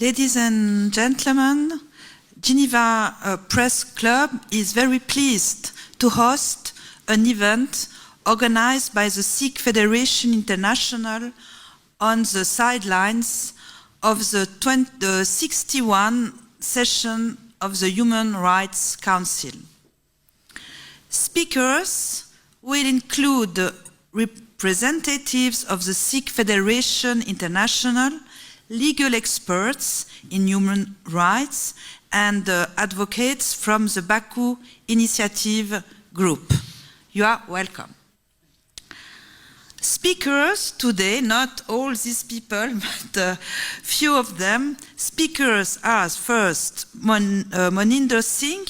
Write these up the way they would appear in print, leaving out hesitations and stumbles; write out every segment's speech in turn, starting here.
Ladies and gentlemen, Geneva Press Club is very pleased to host an event organized by the Sikh Federation International on the sidelines of the 61 session of the Human Rights Council. Speakers will include representatives of the Sikh Federation International, legal experts in human rights, and advocates from the Baku Initiative Group. You are welcome. Speakers today, not all these people, but few of them. Speakers are first Moninder Singh,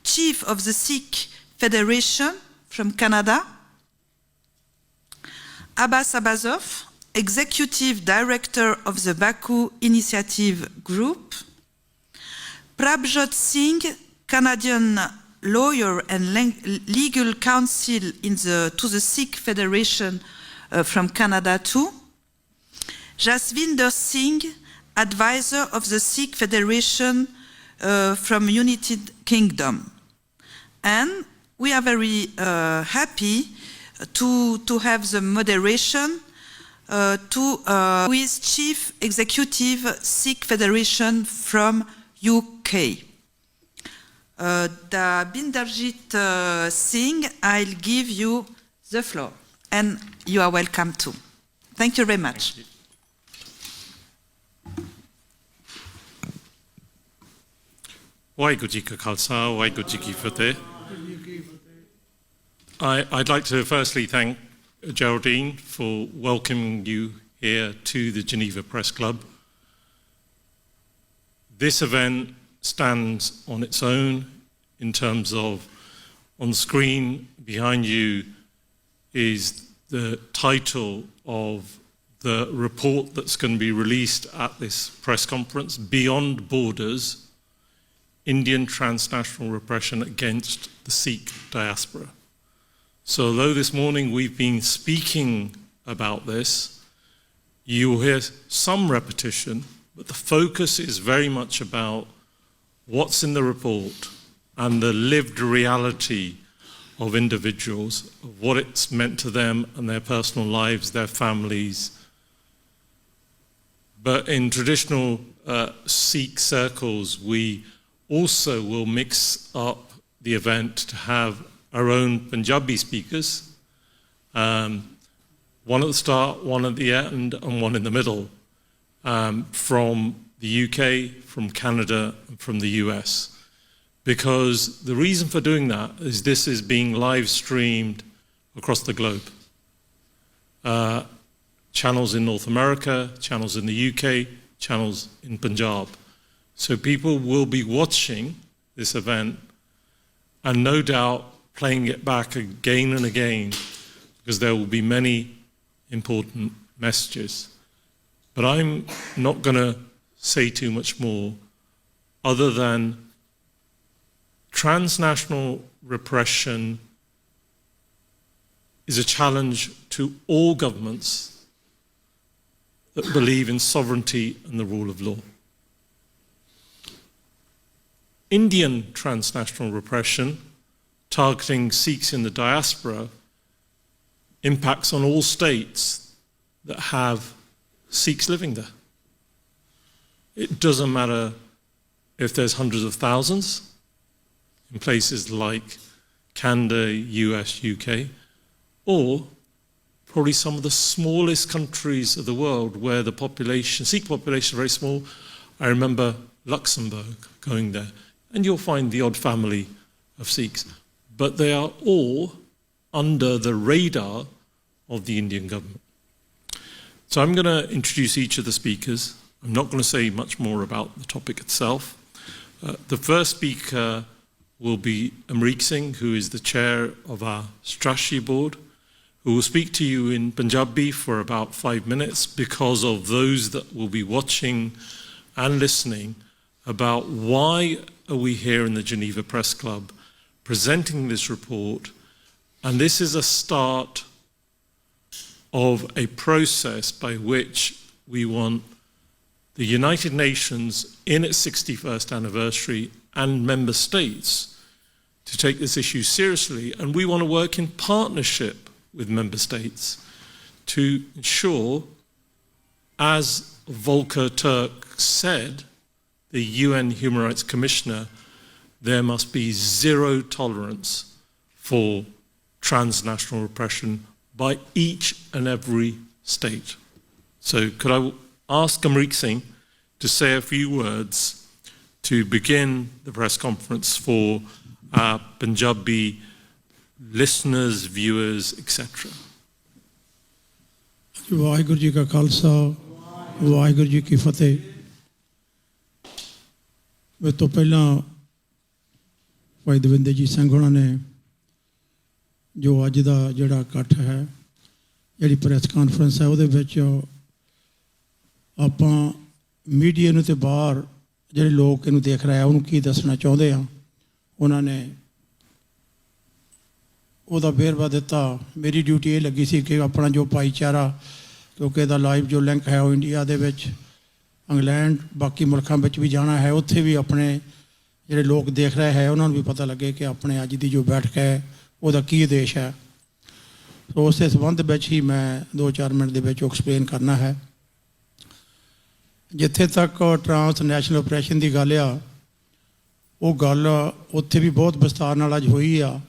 Chief of the Sikh Federation from Canada, Abbas Abazov, Executive Director of the Baku Initiative Group, Prabjot Singh, Canadian lawyer and legal counsel to the Sikh Federation from Canada too, Jasvinder Singh, advisor of the Sikh Federation from United Kingdom. And we are very happy to have the moderation who is Chief Executive Sikh Federation from UK. Binderjit Singh, I'll give you the floor, and you are welcome too. Thank you very much. Waheguru Ji Ka Khalsa, Waheguru Ji Ki Fateh. I'd like to firstly thank Geraldine for welcoming you here to the Geneva Press Club. This event stands on its own in terms of, on the screen behind you is the title of the report that's going to be released at this press conference, Beyond Borders, Indian Transnational Repression Against the Sikh Diaspora. So although this morning we've been speaking about this, you will hear some repetition, but the focus is very much about what's in the report and the lived reality of individuals, of what it's meant to them and their personal lives, their families. But in traditional Sikh circles, we also will mix up the event to have our own Punjabi speakers, one at the start, one at the end, and one in the middle, from the UK, from Canada, and from the US. Because the reason for doing that is this is being live streamed across the globe. Channels in North America, channels in the UK, channels in Punjab. So people will be watching this event and no doubt playing it back again and again, because there will be many important messages. But I'm not going to say too much more other than transnational repression is a challenge to all governments that believe in sovereignty and the rule of law. Indian transnational repression targeting Sikhs in the diaspora impacts on all states that have Sikhs living there. It doesn't matter if there's hundreds of thousands in places like Canada, US, UK, or probably some of the smallest countries of the world where the population, Sikh population is very small. I remember Luxembourg going there, and you'll find the odd family of Sikhs. But they are all under the radar of the Indian government. So I'm going to introduce each of the speakers. I'm not going to say much more about the topic itself. The first speaker will be Amrik Singh, who is the chair of our strategy board, who will speak to you in Punjabi for about 5 minutes because of those that will be watching and listening about why are we here in the Geneva Press Club presenting this report. And this is a start of a process by which we want the United Nations in its 61st anniversary and member states to take this issue seriously, and we want to work in partnership with member states to ensure, as Volker Turk said, the UN Human Rights Commissioner, there must be zero tolerance for transnational repression by each and every state. So could I ask Amrik Singh to say a few words to begin the press conference for our Punjabi listeners, viewers, etc. Waheguru ji ਕਾ ਖਾਲਸਾ ਵਾਹਿਗੁਰੂ ਜੀ ਕੀ ਫਤਿਹ। ਮੈਂ ਤੋਂ ਪਹਿਲਾਂ ਭਾਈ ਦਵਿੰਦਰਜੀਤ ਸਿੰਘ ਹੋਣਾ ਨੇ ਜੋ ਅੱਜ ਦਾ ਜਿਹੜਾ ਇਕੱਠ ਹੈ, ਜਿਹੜੀ ਪ੍ਰੈਸ ਕਾਨਫਰੰਸ ਹੈ, ਉਹਦੇ ਵਿੱਚ ਆਪਾਂ ਮੀਡੀਆ ਨੂੰ ਤੇ ਬਾਹਰ ਜਿਹੜੇ ਲੋਕ ਇਹਨੂੰ ਦੇਖ ਰਹੇ ਆ ਉਹਨੂੰ ਕੀ ਦੱਸਣਾ ਚਾਹੁੰਦੇ ਆ, ਉਹਨਾਂ ਨੇ ਉਹਦਾ ਵੇਰਵਾ ਦਿੱਤਾ। ਮੇਰੀ ਡਿਊਟੀ ਇਹ ਲੱਗੀ ਸੀ ਕਿ ਆਪਣਾ ਜੋ ਭਾਈਚਾਰਾ, ਕਿਉਂਕਿ ਇਹਦਾ ਲਾਈਵ ਜੋ ਲਿੰਕ ਹੈ ਉਹ ਇੰਡੀਆ ਦੇ ਵਿੱਚ, ਇੰਗਲੈਂਡ, ਬਾਕੀ ਮੁਲਕਾਂ ਵਿੱਚ ਵੀ ਜਾਣਾ ਹੈ, ਉੱਥੇ ਵੀ ਆਪਣੇ ਜਿਹੜੇ ਲੋਕ ਦੇਖ ਰਹੇ ਹੈ ਉਹਨਾਂ ਨੂੰ ਵੀ ਪਤਾ ਲੱਗੇ ਕਿ ਆਪਣੇ ਅੱਜ ਦੀ ਜੋ ਬੈਠਕ ਹੈ ਉਹਦਾ ਕੀ ਉਦੇਸ਼ ਹੈ। ਸੋ ਉਸੇ ਸੰਬੰਧ ਵਿੱਚ ਹੀ ਮੈਂ 2-4 ਮਿੰਟ ਦੇ ਵਿੱਚ ਐਕਸਪਲੇਨ ਕਰਨਾ ਹੈ। ਜਿੱਥੇ ਤੱਕ ਟਰਾਂਸਨੈਸ਼ਨਲ ਰਿਪਰੈਸ਼ਨ ਦੀ ਗੱਲ ਆ, ਉਹ ਗੱਲ ਉੱਥੇ ਵੀ ਬਹੁਤ ਵਿਸਤਾਰ ਨਾਲ ਅੱਜ ਹੋਈ ਆ,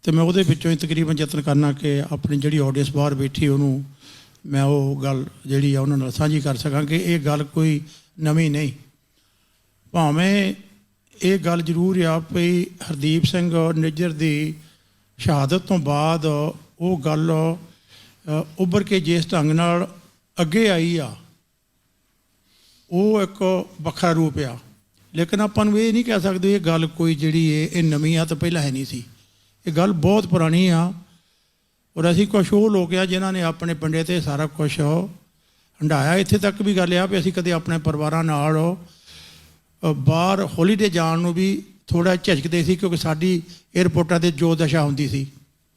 ਅਤੇ ਮੈਂ ਉਹਦੇ ਵਿੱਚੋਂ ਹੀ ਤਕਰੀਬਨ ਯਤਨ ਕਰਨਾ ਕਿ ਆਪਣੀ ਜਿਹੜੀ ਆਡੀਅנס ਬਾਹਰ ਬੈਠੀ ਉਹਨੂੰ ਮੈਂ ਉਹ ਗੱਲ ਜਿਹੜੀ ਆ ਉਹਨਾਂ ਨਾਲ ਸਾਂਝੀ ਕਰ ਸਕਾਂ ਕਿ ਇਹ ਗੱਲ ਕੋਈ ਨਵੀਂ ਨਹੀਂ। ਭਾਵੇਂ ਇਹ ਗੱਲ ਜ਼ਰੂਰ ਆ ਵੀ ਹਰਦੀਪ ਸਿੰਘ ਨਿੱਜਰ ਦੀ ਸ਼ਹਾਦਤ ਤੋਂ ਬਾਅਦ ਉਹ ਗੱਲ ਉੱਭਰ ਕੇ ਜਿਸ ਢੰਗ ਨਾਲ ਅੱਗੇ ਆਈ ਆ ਉਹ ਇੱਕ ਵੱਖਰਾ ਰੂਪ ਆ, ਲੇਕਿਨ ਆਪਾਂ ਨੂੰ ਇਹ ਨਹੀਂ ਕਹਿ ਸਕਦੇ ਇਹ ਗੱਲ ਕੋਈ ਜਿਹੜੀ ਇਹ ਨਵੀਂ ਆ ਤਾਂ ਪਹਿਲਾਂ ਹੈ ਨਹੀਂ ਸੀ। ਇਹ ਗੱਲ ਬਹੁਤ ਪੁਰਾਣੀ ਆ, ਔਰ ਅਸੀਂ ਕੁਛ ਉਹ ਲੋਕ ਆ ਜਿਨ੍ਹਾਂ ਨੇ ਆਪਣੇ ਪਿੰਡੇ 'ਤੇ ਸਾਰਾ ਕੁਛ ਹੰਢਾਇਆ। ਇੱਥੇ ਤੱਕ ਵੀ ਗੱਲ ਆ ਵੀ ਅਸੀਂ ਕਦੇ ਆਪਣੇ ਪਰਿਵਾਰਾਂ ਨਾਲ ਬਾਹਰ ਹੋਲੀਡੇ ਜਾਣ ਨੂੰ ਵੀ ਥੋੜ੍ਹਾ ਝਿਜਕਦੇ ਸੀ, ਕਿਉਂਕਿ ਸਾਡੀ ਏਅਰਪੋਰਟਾਂ 'ਤੇ ਜੋ ਦਸ਼ਾ ਹੁੰਦੀ ਸੀ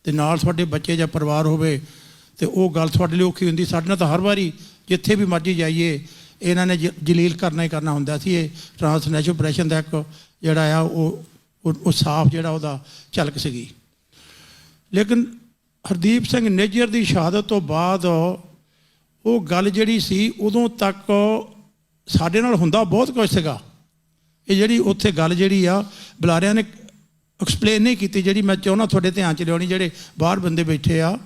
ਅਤੇ ਨਾਲ ਤੁਹਾਡੇ ਬੱਚੇ ਜਾਂ ਪਰਿਵਾਰ ਹੋਵੇ ਅਤੇ ਉਹ ਗੱਲ ਤੁਹਾਡੇ ਲਈ ਔਖੀ ਹੁੰਦੀ। ਸਾਡੇ ਨਾਲ ਤਾਂ ਹਰ ਵਾਰੀ ਜਿੱਥੇ ਵੀ ਮਰਜ਼ੀ ਜਾਈਏ ਇਹਨਾਂ ਨੇ ਜਲੀਲ ਕਰਨਾ ਹੀ ਕਰਨਾ ਹੁੰਦਾ ਸੀ। ਇਹ ਟਰਾਂਸਨੈਸ਼ਨਲ ਰਿਪਰੈਸ਼ਨ ਦਾ ਇੱਕ ਜਿਹੜਾ ਆ ਉਹ ਸਾਫ਼ ਜਿਹੜਾ ਉਹਦਾ ਝਲਕ ਸੀਗੀ। ਲੇਕਿਨ ਹਰਦੀਪ ਸਿੰਘ ਨਿੱਜਰ ਦੀ ਸ਼ਹਾਦਤ ਤੋਂ ਬਾਅਦ ਉਹ ਗੱਲ ਜਿਹੜੀ ਸੀ ਉਦੋਂ ਤੱਕ ਸਾਡੇ ਨਾਲ ਹੁੰਦਾ ਬਹੁਤ ਕੁਝ ਸੀਗਾ। ਇਹ ਜਿਹੜੀ ਉੱਥੇ ਗੱਲ ਜਿਹੜੀ ਆ ਬੁਲਾਰਿਆਂ ਨੇ ਐਕਸਪਲੇਨ ਨਹੀਂ ਕੀਤੀ, ਜਿਹੜੀ ਮੈਂ ਚਾਹੁੰਦਾ ਤੁਹਾਡੇ ਧਿਆਨ 'ਚ ਲਿਆਉਣੀ, ਜਿਹੜੇ ਬਾਹਰ ਬੰਦੇ ਬੈਠੇ ਆ,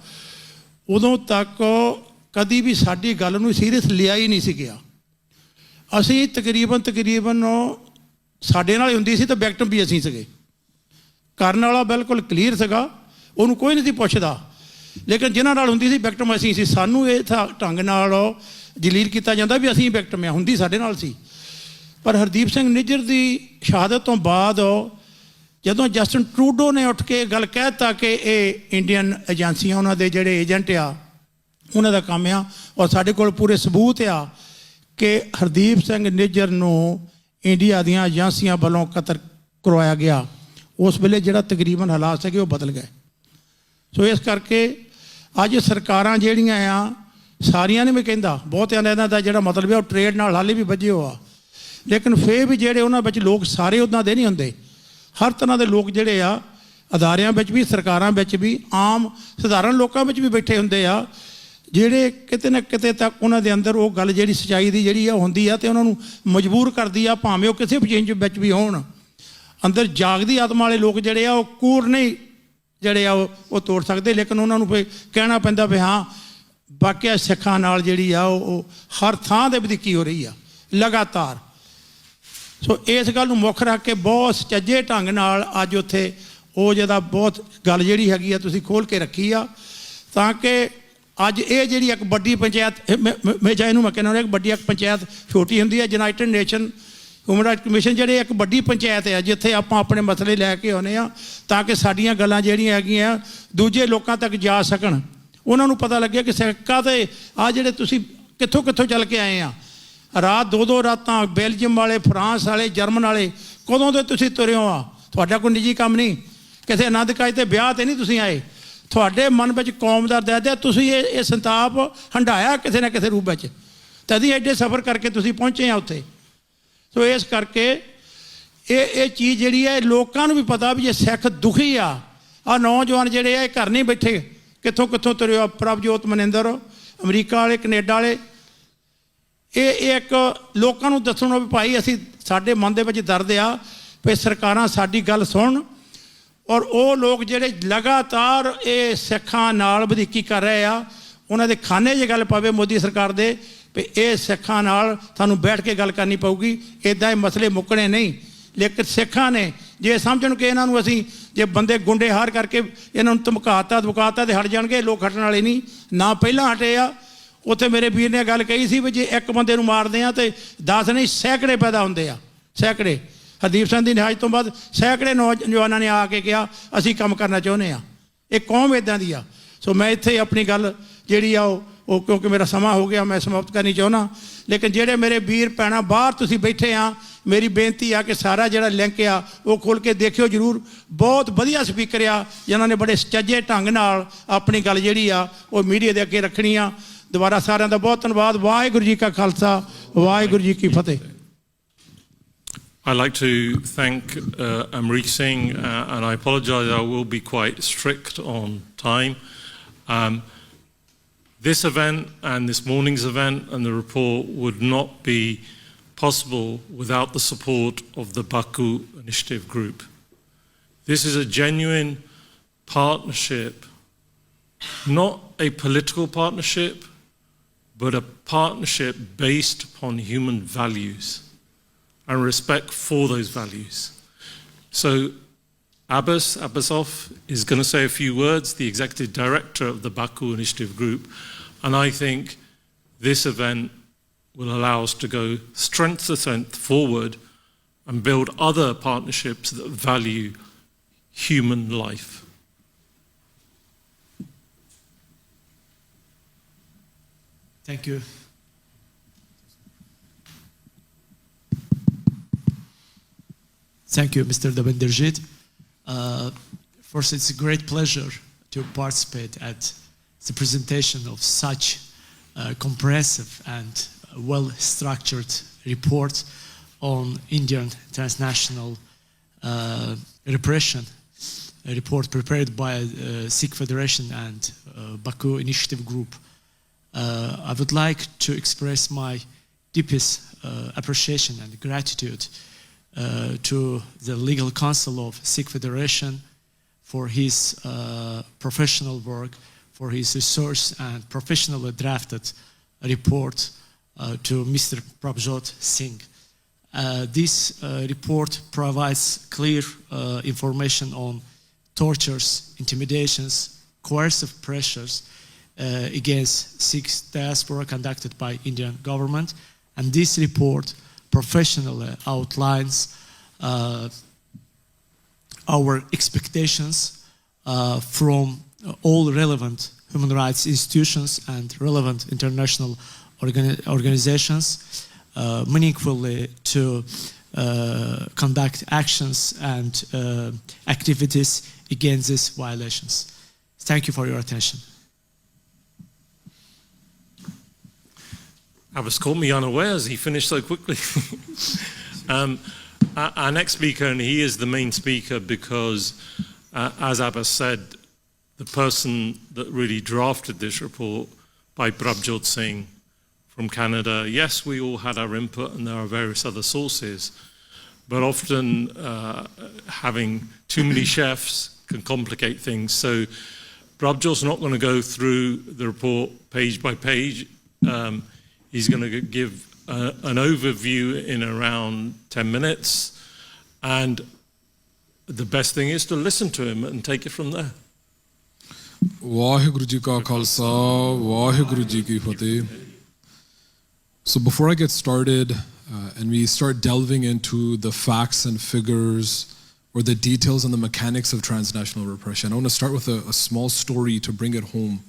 ਉਦੋਂ ਤੱਕ ਕਦੀ ਵੀ ਸਾਡੀ ਗੱਲ ਨੂੰ ਸੀਰੀਅਸ ਲਿਆ ਹੀ ਨਹੀਂ ਸੀ ਗਿਆ। ਅਸੀਂ ਤਕਰੀਬਨ ਸਾਡੇ ਨਾਲ ਹੀ ਹੁੰਦੀ ਸੀ ਤਾਂ ਵਿਕਟਮ ਵੀ ਅਸੀਂ ਸੀਗੇ। ਕਰਨ ਵਾਲਾ ਬਿਲਕੁਲ ਕਲੀਅਰ ਸੀਗਾ, ਉਹਨੂੰ ਕੋਈ ਨਹੀਂ ਸੀ ਪੁੱਛਦਾ, ਲੇਕਿਨ ਜਿਨ੍ਹਾਂ ਨਾਲ ਹੁੰਦੀ ਸੀ ਵਿਕਟਮ ਅਸੀਂ ਸੀ। ਸਾਨੂੰ ਇਹ ਢੰਗ ਨਾਲ ਜਲੀਲ ਕੀਤਾ ਜਾਂਦਾ ਵੀ ਅਸੀਂ ਵਿਕਟਮ ਆ, ਹੁੰਦੀ ਸਾਡੇ ਨਾਲ ਸੀ। ਪਰ ਹਰਦੀਪ ਸਿੰਘ ਨਿੱਜਰ ਦੀ ਸ਼ਹਾਦਤ ਤੋਂ ਬਾਅਦ ਜਦੋਂ ਜਸਟਿਨ ਟਰੂਡੋ ਨੇ ਉੱਠ ਕੇ ਗੱਲ ਕਹਿ ਦਿੱਤਾ ਕਿ ਇਹ ਇੰਡੀਅਨ ਏਜੰਸੀਆਂ, ਉਹਨਾਂ ਦੇ ਜਿਹੜੇ ਏਜੰਟ ਆ, ਉਹਨਾਂ ਦਾ ਕੰਮ ਆ, ਔਰ ਸਾਡੇ ਕੋਲ ਪੂਰੇ ਸਬੂਤ ਆ ਕਿ ਹਰਦੀਪ ਸਿੰਘ ਨਿੱਜਰ ਨੂੰ ਇੰਡੀਆ ਦੀਆਂ ਏਜੰਸੀਆਂ ਵੱਲੋਂ ਕਤਲ ਕਰਵਾਇਆ ਗਿਆ। ਉਸ ਵੇਲੇ ਜਿਹੜਾ ਤਕਰੀਬਨ ਹਾਲਾਤ ਸੀਗੇ ਉਹ ਬਦਲ ਗਏ। ਸੋ ਇਸ ਕਰਕੇ ਅੱਜ ਸਰਕਾਰਾਂ ਜਿਹੜੀਆਂ ਆ ਸਾਰੀਆਂ ਨੇ ਵੀ ਕਹਿੰਦਾ, ਬਹੁਤਿਆਂ ਦਾ ਇਹਨਾਂ ਦਾ ਜਿਹੜਾ ਮਤਲਬ ਹੈ ਉਹ ਟਰੇਡ ਨਾਲ ਹਾਲੇ ਵੀ ਵੱਜੇ ਹੋ ਆ, ਲੇਕਿਨ ਫਿਰ ਵੀ ਜਿਹੜੇ ਉਹਨਾਂ ਵਿੱਚ ਲੋਕ ਸਾਰੇ ਉੱਦਾਂ ਦੇ ਨਹੀਂ ਹੁੰਦੇ। ਹਰ ਤਰ੍ਹਾਂ ਦੇ ਲੋਕ ਜਿਹੜੇ ਆ ਅਦਾਰਿਆਂ ਵਿੱਚ ਵੀ, ਸਰਕਾਰਾਂ ਵਿੱਚ ਵੀ, ਆਮ ਸਧਾਰਨ ਲੋਕਾਂ ਵਿੱਚ ਵੀ ਬੈਠੇ ਹੁੰਦੇ ਆ, ਜਿਹੜੇ ਕਿਤੇ ਨਾ ਕਿਤੇ ਤੱਕ ਉਹਨਾਂ ਦੇ ਅੰਦਰ ਉਹ ਗੱਲ ਜਿਹੜੀ ਸੱਚਾਈ ਦੀ ਜਿਹੜੀ ਆ ਹੁੰਦੀ ਆ ਅਤੇ ਉਹਨਾਂ ਨੂੰ ਮਜਬੂਰ ਕਰਦੀ ਆ, ਭਾਵੇਂ ਉਹ ਕਿਸੇ ਵੀ ਚੇਂਜ ਵਿੱਚ ਵੀ ਹੋਣ। ਅੰਦਰ ਜਾਗਦੀ ਆਤਮਾ ਵਾਲੇ ਲੋਕ ਜਿਹੜੇ ਆ ਉਹ ਕੂੜ ਨਹੀਂ ਜਿਹੜੇ ਆ ਉਹ ਤੋੜ ਸਕਦੇ, ਲੇਕਿਨ ਉਹਨਾਂ ਨੂੰ ਫਿਰ ਕਹਿਣਾ ਪੈਂਦਾ ਵੀ ਹਾਂ ਵਾਕਿਆ ਸਿੱਖਾਂ ਨਾਲ ਜਿਹੜੀ ਆ ਉਹ ਹਰ ਥਾਂ 'ਤੇ ਵਧੀਕੀ ਹੋ ਰਹੀ ਆ ਲਗਾਤਾਰ। ਸੋ ਇਸ ਗੱਲ ਨੂੰ ਮੁੱਖ ਰੱਖ ਕੇ ਬਹੁਤ ਸੁਚੱਜੇ ਢੰਗ ਨਾਲ ਅੱਜ ਉੱਥੇ ਉਹ ਜਿਹਦਾ ਬਹੁਤ ਗੱਲ ਜਿਹੜੀ ਹੈਗੀ ਆ ਤੁਸੀਂ ਖੋਲ੍ਹ ਕੇ ਰੱਖੀ ਆ, ਤਾਂ ਕਿ ਅੱਜ ਇਹ ਜਿਹੜੀ ਇੱਕ ਵੱਡੀ ਪੰਚਾਇਤ, ਇਹਨੂੰ ਮੈਂ ਕਹਿੰਦਾ ਇੱਕ ਵੱਡੀ ਇੱਕ ਪੰਚਾਇਤ ਛੋਟੀ ਹੁੰਦੀ ਹੈ। United nation human rights commission ਜਿਹੜੇ ਇੱਕ ਵੱਡੀ ਪੰਚਾਇਤ ਹੈ ਜਿੱਥੇ ਆਪਾਂ ਆਪਣੇ ਮਸਲੇ ਲੈ ਕੇ ਆਉਂਦੇ ਹਾਂ, ਤਾਂ ਕਿ ਸਾਡੀਆਂ ਗੱਲਾਂ ਜਿਹੜੀਆਂ ਹੈਗੀਆਂ ਦੂਜੇ ਲੋਕਾਂ ਤੱਕ ਜਾ ਸਕਣ, ਉਹਨਾਂ ਨੂੰ ਪਤਾ ਲੱਗੇ ਕਿ ਸਿੱਖਾਂ ਤੇ ਆ ਜਿਹੜੇ ਤੁਸੀਂ ਕਿੱਥੋਂ ਕਿੱਥੋਂ ਚੱਲ ਕੇ ਆਏ ਆ, ਰਾਤ 2-2 ਰਾਤਾਂ ਬੈਲਜੀਅਮ ਵਾਲੇ, ਫਰਾਂਸ ਵਾਲੇ, ਜਰਮਨ ਵਾਲੇ, ਕਦੋਂ ਦੇ ਤੁਸੀਂ ਤੁਰੇ ਹੋ ਆ। ਤੁਹਾਡਾ ਕੋਈ ਨਿੱਜੀ ਕੰਮ ਨਹੀਂ, ਕਿਸੇ ਆਨੰਦ ਕਾਜ 'ਤੇ ਵਿਆਹ 'ਤੇ ਨਹੀਂ ਤੁਸੀਂ ਆਏ, ਤੁਹਾਡੇ ਮਨ ਵਿੱਚ ਕੌਮ ਦਾ ਦਰਦ ਹੈ, ਤੁਸੀਂ ਇਹ ਸੰਤਾਪ ਹੰਢਾਇਆ ਕਿਸੇ ਨਾ ਕਿਸੇ ਰੂਪ ਵਿੱਚ। तभी एडे सफ़र करके तुसीं पहुँचे आ उत्थे। सो इस करके ये चीज़ जिहड़ी है लोकां नूं भी पता भी जे सिख दुखी आ नौजवान जिहड़े आ घर नहीं बैठे कित्थों कित्थों तुरे आ प्रभजोत मनिंदर अमरीका वाले कनेडा वाले ये एक लोकां नूं दस्सण भी भाई असीं साडे मन दे विच दर्द आ भी सरकारां साडी गल सुणन और वो लोग जिहड़े लगातार ये सिखां नाल वधीकी कर रहे आ उन्हां दे खाने 'च गल पवे मोदी सरकार दे भी ये सिखां नाल सानूं बैठ के गल करनी पऊगी। इदां ये मसले मुक्कणे नहीं लेकिन सिखां ने जे समझण कि इन्हां नूं असीं जे बंदे गुंडे हार करके इन्हां नूं धमकाता धमकाता ते हट जाणगे लोग हटण वाले नहीं ना पहलां हटे आ। उत्थे मेरे वीर ने गल कही सी भी जे एक बंदे नूं मारदे आ ते 10 नहीं सैकड़े पैदा हुंदे आ सैकड़े। हरदीप सिंह की निहाज तो बाद सैकड़े नौजवानों ने आके कहा असी काम करना चाहुंदे आ। एक कौम इदां दी आ। सो मैं इत्थे अपनी गल जिहड़ी आ वो क्योंकि मेरा समा हो गया मैं समाप्त करनी चाहुंदा लेकिन जिहड़े मेरे वीर भैणां बाहर तुसीं बैठे आ मेरी बेनती आ कि सारा जिहड़ा लिंक आ वो खोल के देखियो जरूर। बहुत वधिया स्पीकर आ जिन्हां ने बड़े सुचज्जे ढंग नाल अपनी गल जिहड़ी आ वो मीडिया दे अगे रखनी आ। दोबारा सारिਆਂ ਦਾ बहुत धन्यवाद। वाहिगुरू जी का खालसा वाहिगुरू जी की फतेह। I'd like to thank Amrit Singh, and I apologise, I will be quite strict on time. This event and this morning's event and the report would not be possible without the support of the Baku Initiative Group. This is a genuine partnership, not a political partnership, but a partnership based upon human values and respect for those values. So Abbasov is going to say a few words, the executive director of the Baku Initiative Group, and I think this event will allow us to go strength to strength forward and build other partnerships that value human life. Thank you. Thank you, Mr. Dabenderjit. First, it's a great pleasure to participate at the presentation of such comprehensive and well-structured report on Indian transnational repression, a report prepared by Sikh Federation and Baku Initiative Group. I would like to express my deepest appreciation and gratitude to the legal counsel of Sikh Federation for his professional work, for his research and professionally drafted report to Mr. Prabhjot Singh. This report provides clear information on tortures, intimidations, coercive pressures against Sikh diaspora conducted by Indian government, and this report professionally outlines our expectations from all relevant human rights institutions and relevant international organizations meaningfully to conduct actions and activities against these violations. Thank you for your attention. Abbas caught me unawares, he finished so quickly. Our next speaker, and he is the main speaker because, as Abbas said, the person that really drafted this report by Prabhjot Singh from Canada, yes, we all had our input and there are various other sources, but often having too many chefs can complicate things. So Prabhjot's not going to go through the report page by page. He's going to give an overview in around 10 minutes, and the best thing is to listen to him and take it from there. Vaheguru Ji ka Khalsa, Vaheguru Ji ki Fateh. So before I get started and we start delving into the facts and figures or the details and the mechanics of transnational repression, I want to start with a small story to bring it home,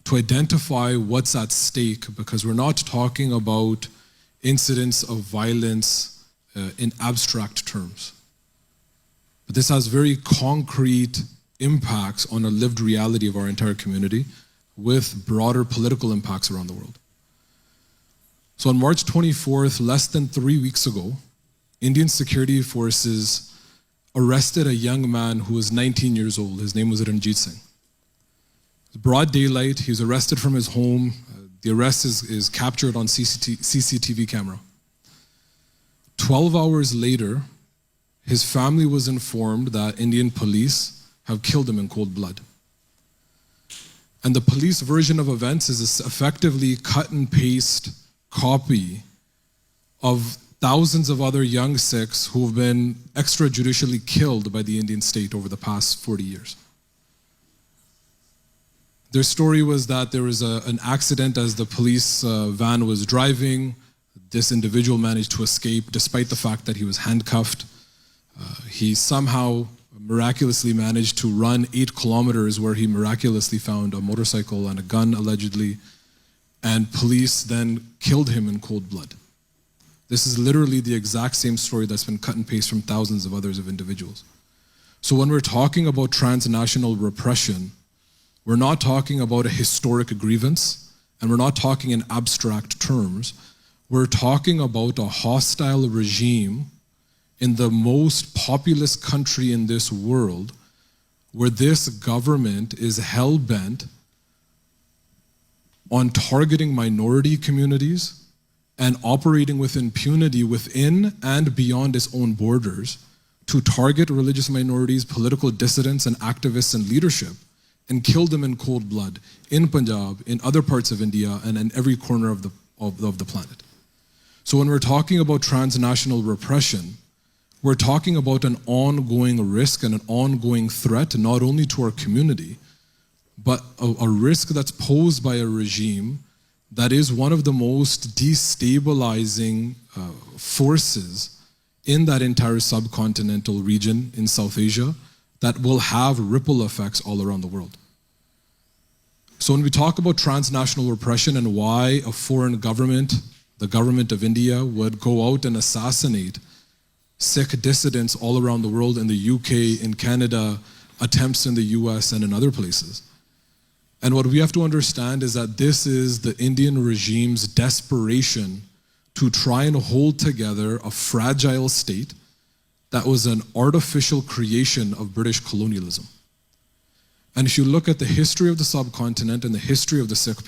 to identify what's at stake, because we're not talking about incidents of violence in abstract terms. But this has very concrete impacts on a lived reality of our entire community with broader political impacts around the world. So on March 24th, less than 3 weeks ago, Indian security forces arrested a young man who was 19 years old. His name was Ranjit Singh. Broad daylight, he was arrested from his home. The arrest is captured on CCTV camera. 12 hours later, his family was informed that Indian police have killed him in cold blood. And the police version of events is effectively cut and paste copy of thousands of other young Sikhs who have been extrajudicially killed by the Indian state over the past 40 years. Their story was that there was an accident as the police van was driving. This individual managed to escape despite the fact that he was handcuffed. He somehow miraculously managed to run 8 kilometers where he miraculously found a motorcycle and a gun allegedly, and police then killed him in cold blood. This is literally the exact same story that's been cut and paste from thousands of others of individuals. So when we're talking about transnational repression, we're not talking about a historic grievance, and we're not talking in abstract terms. We're talking about a hostile regime in the most populous country in this world, where this government is hell-bent on targeting minority communities and operating with impunity within and beyond its own borders to target religious minorities, political dissidents, and activists and leadership, and kill them in cold blood in Punjab, in other parts of India, and in every corner of the planet. So when we're talking about transnational repression, we're talking about an ongoing risk and an ongoing threat, not only to our community, but a risk that's posed by a regime that is one of the most destabilizing forces in that entire subcontinental region in South Asia that will have ripple effects all around the world. So when we talk about transnational repression and why a foreign government, the government of India, would go out and assassinate Sikh dissidents all around the world, in the UK, in Canada, attempts in the US, and in other places. And what we have to understand is that this is the Indian regime's desperation to try and hold together a fragile state that was an artificial creation of British colonialism. And if you look at the history of the subcontinent and the history of the Sikh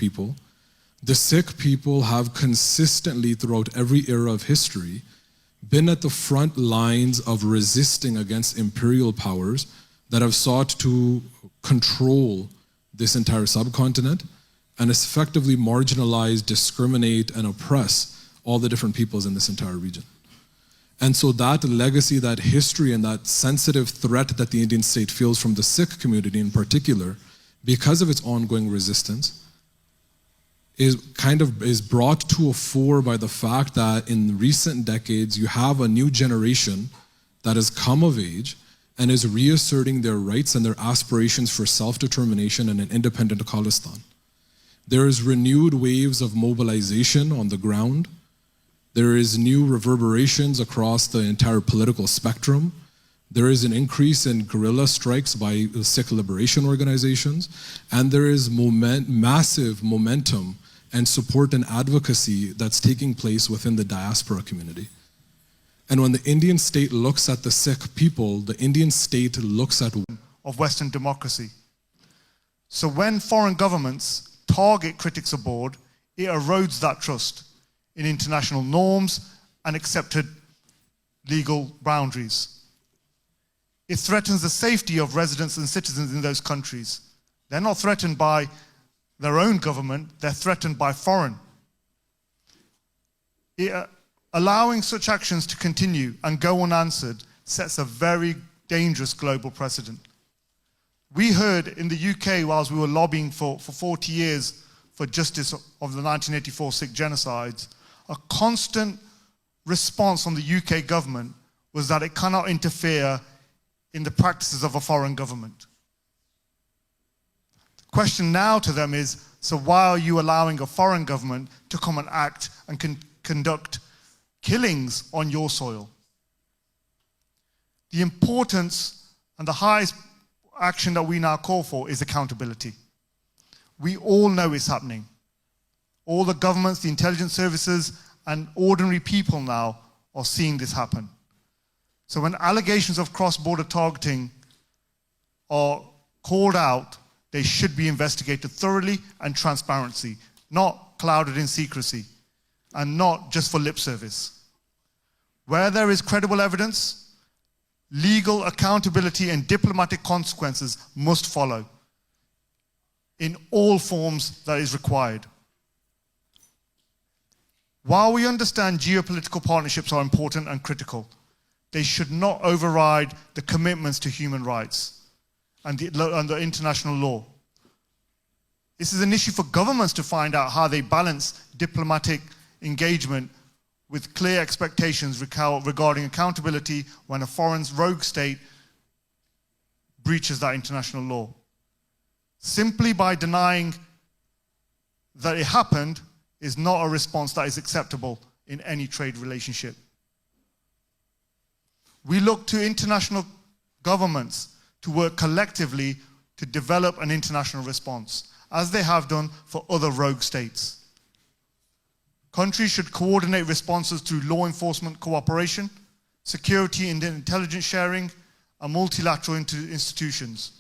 people have consistently, throughout every era of history, been at the front lines of resisting against imperial powers that have sought to control this entire subcontinent and effectively marginalize, discriminate, and oppress all the different peoples in this entire region. And so that legacy, that history, and that sensitive threat that the Indian state feels from the Sikh community in particular, because of its ongoing resistance, is brought to a fore by the fact that in recent decades you have a new generation that has come of age and is reasserting their rights and their aspirations for self-determination and an independent Khalistan. There is renewed waves of mobilization on the ground. There is new reverberations across the entire political spectrum. There is an increase in guerrilla strikes by Sikh liberation organizations, and there is massive momentum and support and advocacy that's taking place within the diaspora community. And when the Indian state looks at the Sikh people, the Indian state looks at of Western democracy. So when foreign governments target critics abroad, it erodes that trust in international norms and accepted legal boundaries. It threatens the safety of residents and citizens in those countries. They're not threatened by their own government, they're threatened by foreign. Allowing such actions to continue and go unanswered sets a very dangerous global precedent. We heard in the UK, whilst we were lobbying for 40 years for justice of the 1984 Sikh genocides, a constant response from the UK government was that it cannot interfere in the practices of a foreign government. The question now to them is, so why are you allowing a foreign government to come and act and conduct killings on your soil? The importance and the highest action that we now call for is accountability. We all know it's happening. All the governments, the intelligence services, and ordinary people now are seeing this happen. So when allegations of cross-border targeting are called out, they should be investigated thoroughly and transparently, not clouded in secrecy, and not just for lip service. Where there is credible evidence, legal accountability and diplomatic consequences must follow in all forms that is required. While we understand geopolitical partnerships are important and critical, they should not override the commitments to human rights and the international law. This is an issue for governments to find out how they balance diplomatic engagement with clear expectations regarding accountability when a foreign rogue state breaches that international law. Simply by denying that it happened is not a response that is acceptable in any trade relationship. We look to international governments to work collectively to develop an international response, as they have done for other rogue states. Countries should coordinate responses through law enforcement cooperation, security and intelligence sharing, and multilateral institutions.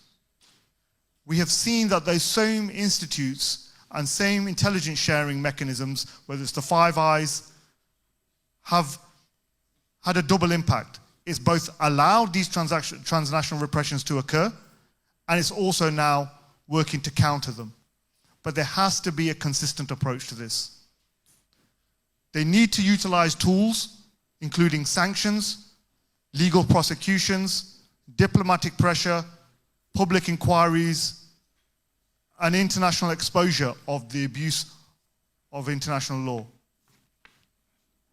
We have seen that those same institutes and same intelligence sharing mechanisms, whether it's the Five Eyes, have had a double impact. It's both allowed these transnational repressions to occur, and it's also now working to counter them. But there has to be a consistent approach to this. They need to utilize tools, including sanctions, legal prosecutions, diplomatic pressure, public inquiries, and international exposure of the abuse of international law.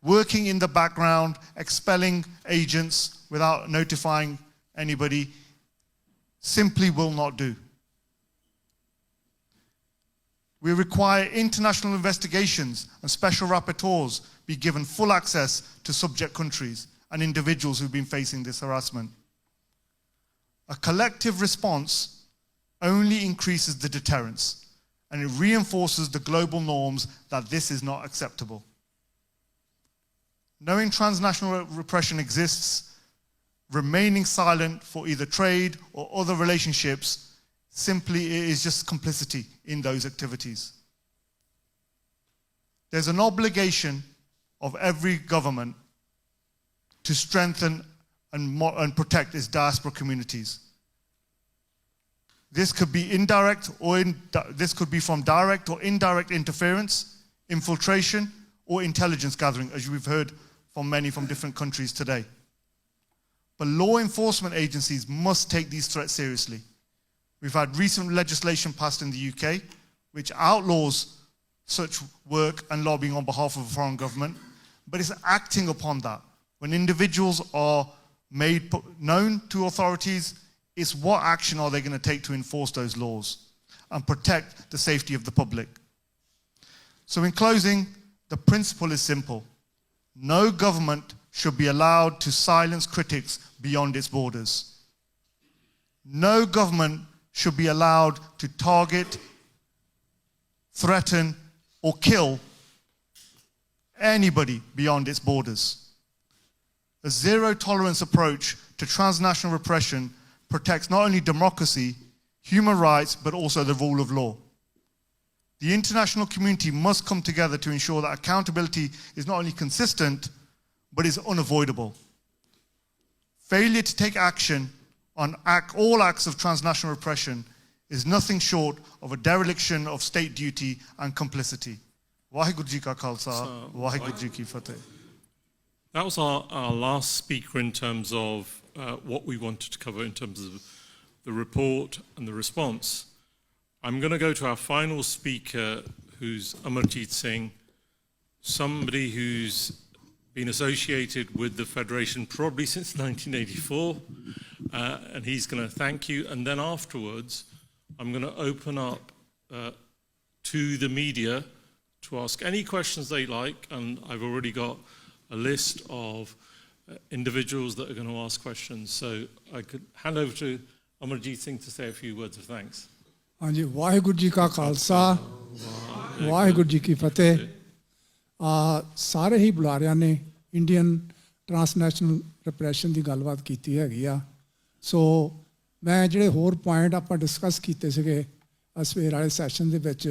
Working in the background, expelling agents without notifying anybody simply will not do. We require international investigations and special rapporteurs be given full access to subject countries and individuals who've been facing this harassment. A collective response only increases the deterrence, and it reinforces the global norms that this is not acceptable. Knowing transnational repression exists, remaining silent for either trade or other relationships simply is just complicity in those activities. There's an obligation of every government to strengthen and protect its diaspora communities. This could be indirect this could be from direct or indirect interference, infiltration, or intelligence gathering, as we've heard from many from different countries today. But law enforcement agencies must take these threats seriously. We've had recent legislation passed in the UK which outlaws such work and lobbying on behalf of a foreign government, but it's acting upon that. When individuals are made known to authorities, it's what action are they going to take to enforce those laws and protect the safety of the public. So in closing, the principle is simple. No government should be allowed to silence critics beyond its borders. No government should be allowed to target, threaten, or kill anybody beyond its borders. A zero-tolerance approach to transnational repression protects not only democracy, human rights, but also the rule of law. The international community must come together to ensure that accountability is not only consistent, but is unavoidable. Failure to take action on all acts of transnational repression is nothing short of a dereliction of state duty and complicity. Waheguru Ji Ka Khalsa, Waheguru Ji Ki Fateh. That was our last speaker in terms of what we wanted to cover in terms of the report and the response. I'm going to go to our final speaker, who's Amarjit Singh, somebody who's been associated with the Federation probably since 1984, and he's going to thank you. And then afterwards, I'm going to open up to the media to ask any questions they like, and I've already got a list of individuals that are going to ask questions. So I could hand over to Amarjit Singh to say a few words of thanks. ਹਾਂਜੀ ਵਾਹਿਗੁਰੂ ਜੀ ਕਾ ਖਾਲਸਾ ਵਾਹਿਗੁਰੂ ਜੀ ਕੀ ਫਤਿਹ ਸਾਰੇ ਹੀ ਬੁਲਾਰਿਆਂ ਨੇ Indian transnational repression ਦੀ ਗੱਲਬਾਤ ਕੀਤੀ ਹੈਗੀ ਆ। ਸੋ ਮੈਂ ਜਿਹੜੇ ਹੋਰ ਪੁਆਇੰਟ ਆਪਾਂ ਡਿਸਕਸ ਕੀਤੇ ਸੀਗੇ ਸਵੇਰ ਵਾਲੇ ਸੈਸ਼ਨ ਦੇ ਵਿੱਚ,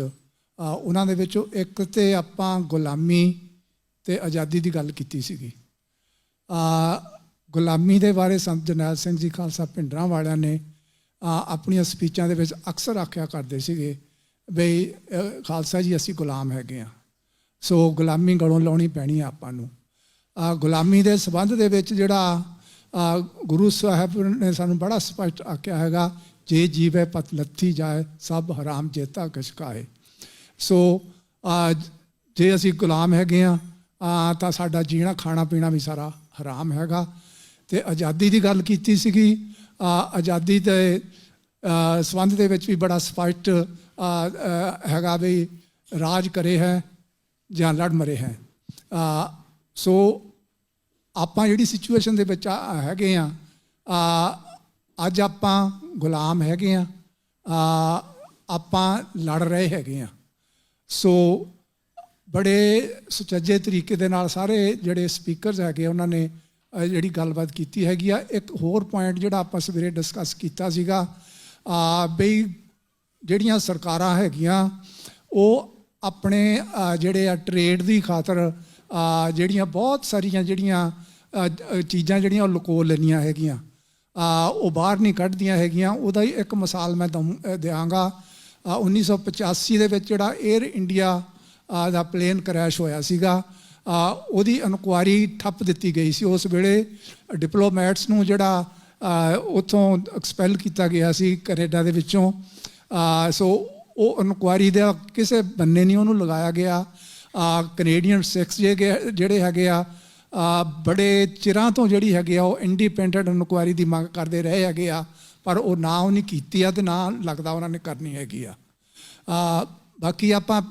ਉਹਨਾਂ ਦੇ ਵਿੱਚੋਂ ਇੱਕ ਤੇ ਆਪਾਂ ਗੁਲਾਮੀ ਤੇ ਆਜ਼ਾਦੀ ਦੀ ਗੱਲ ਕੀਤੀ ਸੀਗੀ। ਗੁਲਾਮੀ ਦੇ ਬਾਰੇ ਸੰਤ ਜਰਨੈਲ ਸਿੰਘ ਜੀ ਖਾਲਸਾ ਭਿੰਡਰਾਂ ਵਾਲਿਆਂ ਨੇ ਆਪਣੀਆਂ ਸਪੀਚਾਂ ਦੇ ਵਿੱਚ ਅਕਸਰ ਆਖਿਆ ਕਰਦੇ ਸੀਗੇ ਬਈ ਖਾਲਸਾ ਜੀ ਅਸੀਂ ਗੁਲਾਮ ਹੈਗੇ ਹਾਂ, ਸੋ ਗੁਲਾਮੀ ਗਲੋਂ ਲਾਉਣੀ ਪੈਣੀ ਆ ਆਪਾਂ ਨੂੰ। ਗੁਲਾਮੀ ਦੇ ਸੰਬੰਧ ਦੇ ਵਿੱਚ ਜਿਹੜਾ ਗੁਰੂ ਸਾਹਿਬ ਨੇ ਸਾਨੂੰ ਬੜਾ ਸਪਸ਼ਟ ਆਖਿਆ ਹੈਗਾ, ਜੇ ਜੀਵੇ ਪਤ ਲੱਥੀ ਜਾਏ ਸਭ ਹਰਾਮ ਜੇਤਾ ਕਸ਼ਕਾਏ। ਸੋ ਜੇ ਅਸੀਂ ਗੁਲਾਮ ਹੈਗੇ ਹਾਂ ਤਾਂ ਸਾਡਾ ਜੀਣਾ ਖਾਣਾ ਪੀਣਾ ਵੀ ਸਾਰਾ ਹਰਾਮ ਹੈਗਾ। ਅਤੇ ਆਜ਼ਾਦੀ ਦੀ ਗੱਲ ਕੀਤੀ ਸੀਗੀ, ਆਜ਼ਾਦੀ ਦੇ ਸੰਬੰਧ ਦੇ ਵਿੱਚ ਵੀ ਬੜਾ ਸਪਸ਼ਟ ਹੈਗਾ ਵੀ ਰਾਜ ਕਰੇ ਹੈ ਜਾਂ ਲੜ ਮਰੇ ਹੈ। ਸੋ ਆਪਾਂ ਜਿਹੜੀ ਸਿਚੁਏਸ਼ਨ ਦੇ ਵਿੱਚ ਹੈਗੇ ਹਾਂ, ਅੱਜ ਆਪਾਂ ਗੁਲਾਮ ਹੈਗੇ ਹਾਂ, ਆਪਾਂ ਲੜ ਰਹੇ ਹੈਗੇ ਹਾਂ। ਸੋ ਬੜੇ ਸੁਚੱਜੇ ਤਰੀਕੇ ਦੇ ਨਾਲ ਸਾਰੇ ਜਿਹੜੇ ਸਪੀਕਰਸ ਹੈਗੇ ਉਹਨਾਂ ਨੇ ਜਿਹੜੀ ਗੱਲਬਾਤ ਕੀਤੀ ਹੈਗੀ ਆ। ਇੱਕ ਹੋਰ ਪੁਆਇੰਟ ਜਿਹੜਾ ਆਪਾਂ ਸਵੇਰੇ ਡਿਸਕਸ ਕੀਤਾ ਸੀਗਾ ਬਈ ਜਿਹੜੀਆਂ ਸਰਕਾਰਾਂ ਹੈਗੀਆਂ ਉਹ ਆਪਣੇ ਜਿਹੜੇ ਆ ਟਰੇਡ ਦੀ ਖਾਤਰ ਜਿਹੜੀਆਂ ਬਹੁਤ ਸਾਰੀਆਂ ਜਿਹੜੀਆਂ ਚੀਜ਼ਾਂ ਜਿਹੜੀਆਂ ਉਹ ਲੁਕੋ ਲੈਂਦੀਆਂ ਹੈਗੀਆਂ, ਉਹ ਬਾਹਰ ਨਹੀਂ ਕੱਢਦੀਆਂ ਹੈਗੀਆਂ। ਉਹਦਾ ਹੀ ਇੱਕ ਮਿਸਾਲ ਮੈਂ ਦਿਆਂਗਾ। 1985 ਦੇ ਵਿੱਚ ਜਿਹੜਾ ਏਅਰ ਇੰਡੀਆ ਦਾ ਪਲੇਨ ਕਰੈਸ਼ ਹੋਇਆ ਸੀਗਾ, ਉਹਦੀ ਇਨਕੁਆਇਰੀ ਠੱਪ ਦਿੱਤੀ ਗਈ ਸੀ। ਉਸ ਵੇਲੇ ਡਿਪਲੋਮੈਟਸ ਨੂੰ ਜਿਹੜਾ ਉੱਥੋਂ ਐਕਸਪੈਲ ਕੀਤਾ ਗਿਆ ਸੀ ਕੈਨੇਡਾ ਦੇ ਵਿੱਚੋਂ। ਸੋ ਉਹ ਇਨਕੁਆਇਰੀ ਦਾ ਕਿਸੇ ਬੰਨੇ ਨਹੀਂ ਉਹਨੂੰ ਲਗਾਇਆ ਗਿਆ। ਕੈਨੇਡੀਅਨ ਸਿੱਖਸ ਜਿਹੜੇ ਹੈਗੇ ਆ ਬੜੇ ਚਿਰਾਂ ਤੋਂ ਜਿਹੜੀ ਹੈਗੇ ਆ ਉਹ ਇੰਡੀਪੈਂਡੈਂਟ ਇਨਕੁਆਇਰੀ ਦੀ ਮੰਗ ਕਰਦੇ ਰਹੇ ਹੈਗੇ ਆ, ਪਰ ਉਹ ਨਾ ਉਹਨੇ ਕੀਤੀ ਆ ਅਤੇ ਨਾ ਲੱਗਦਾ ਉਹਨਾਂ ਨੇ ਕਰਨੀ ਹੈਗੀ ਆ। ਬਾਕੀ ਆਪਾਂ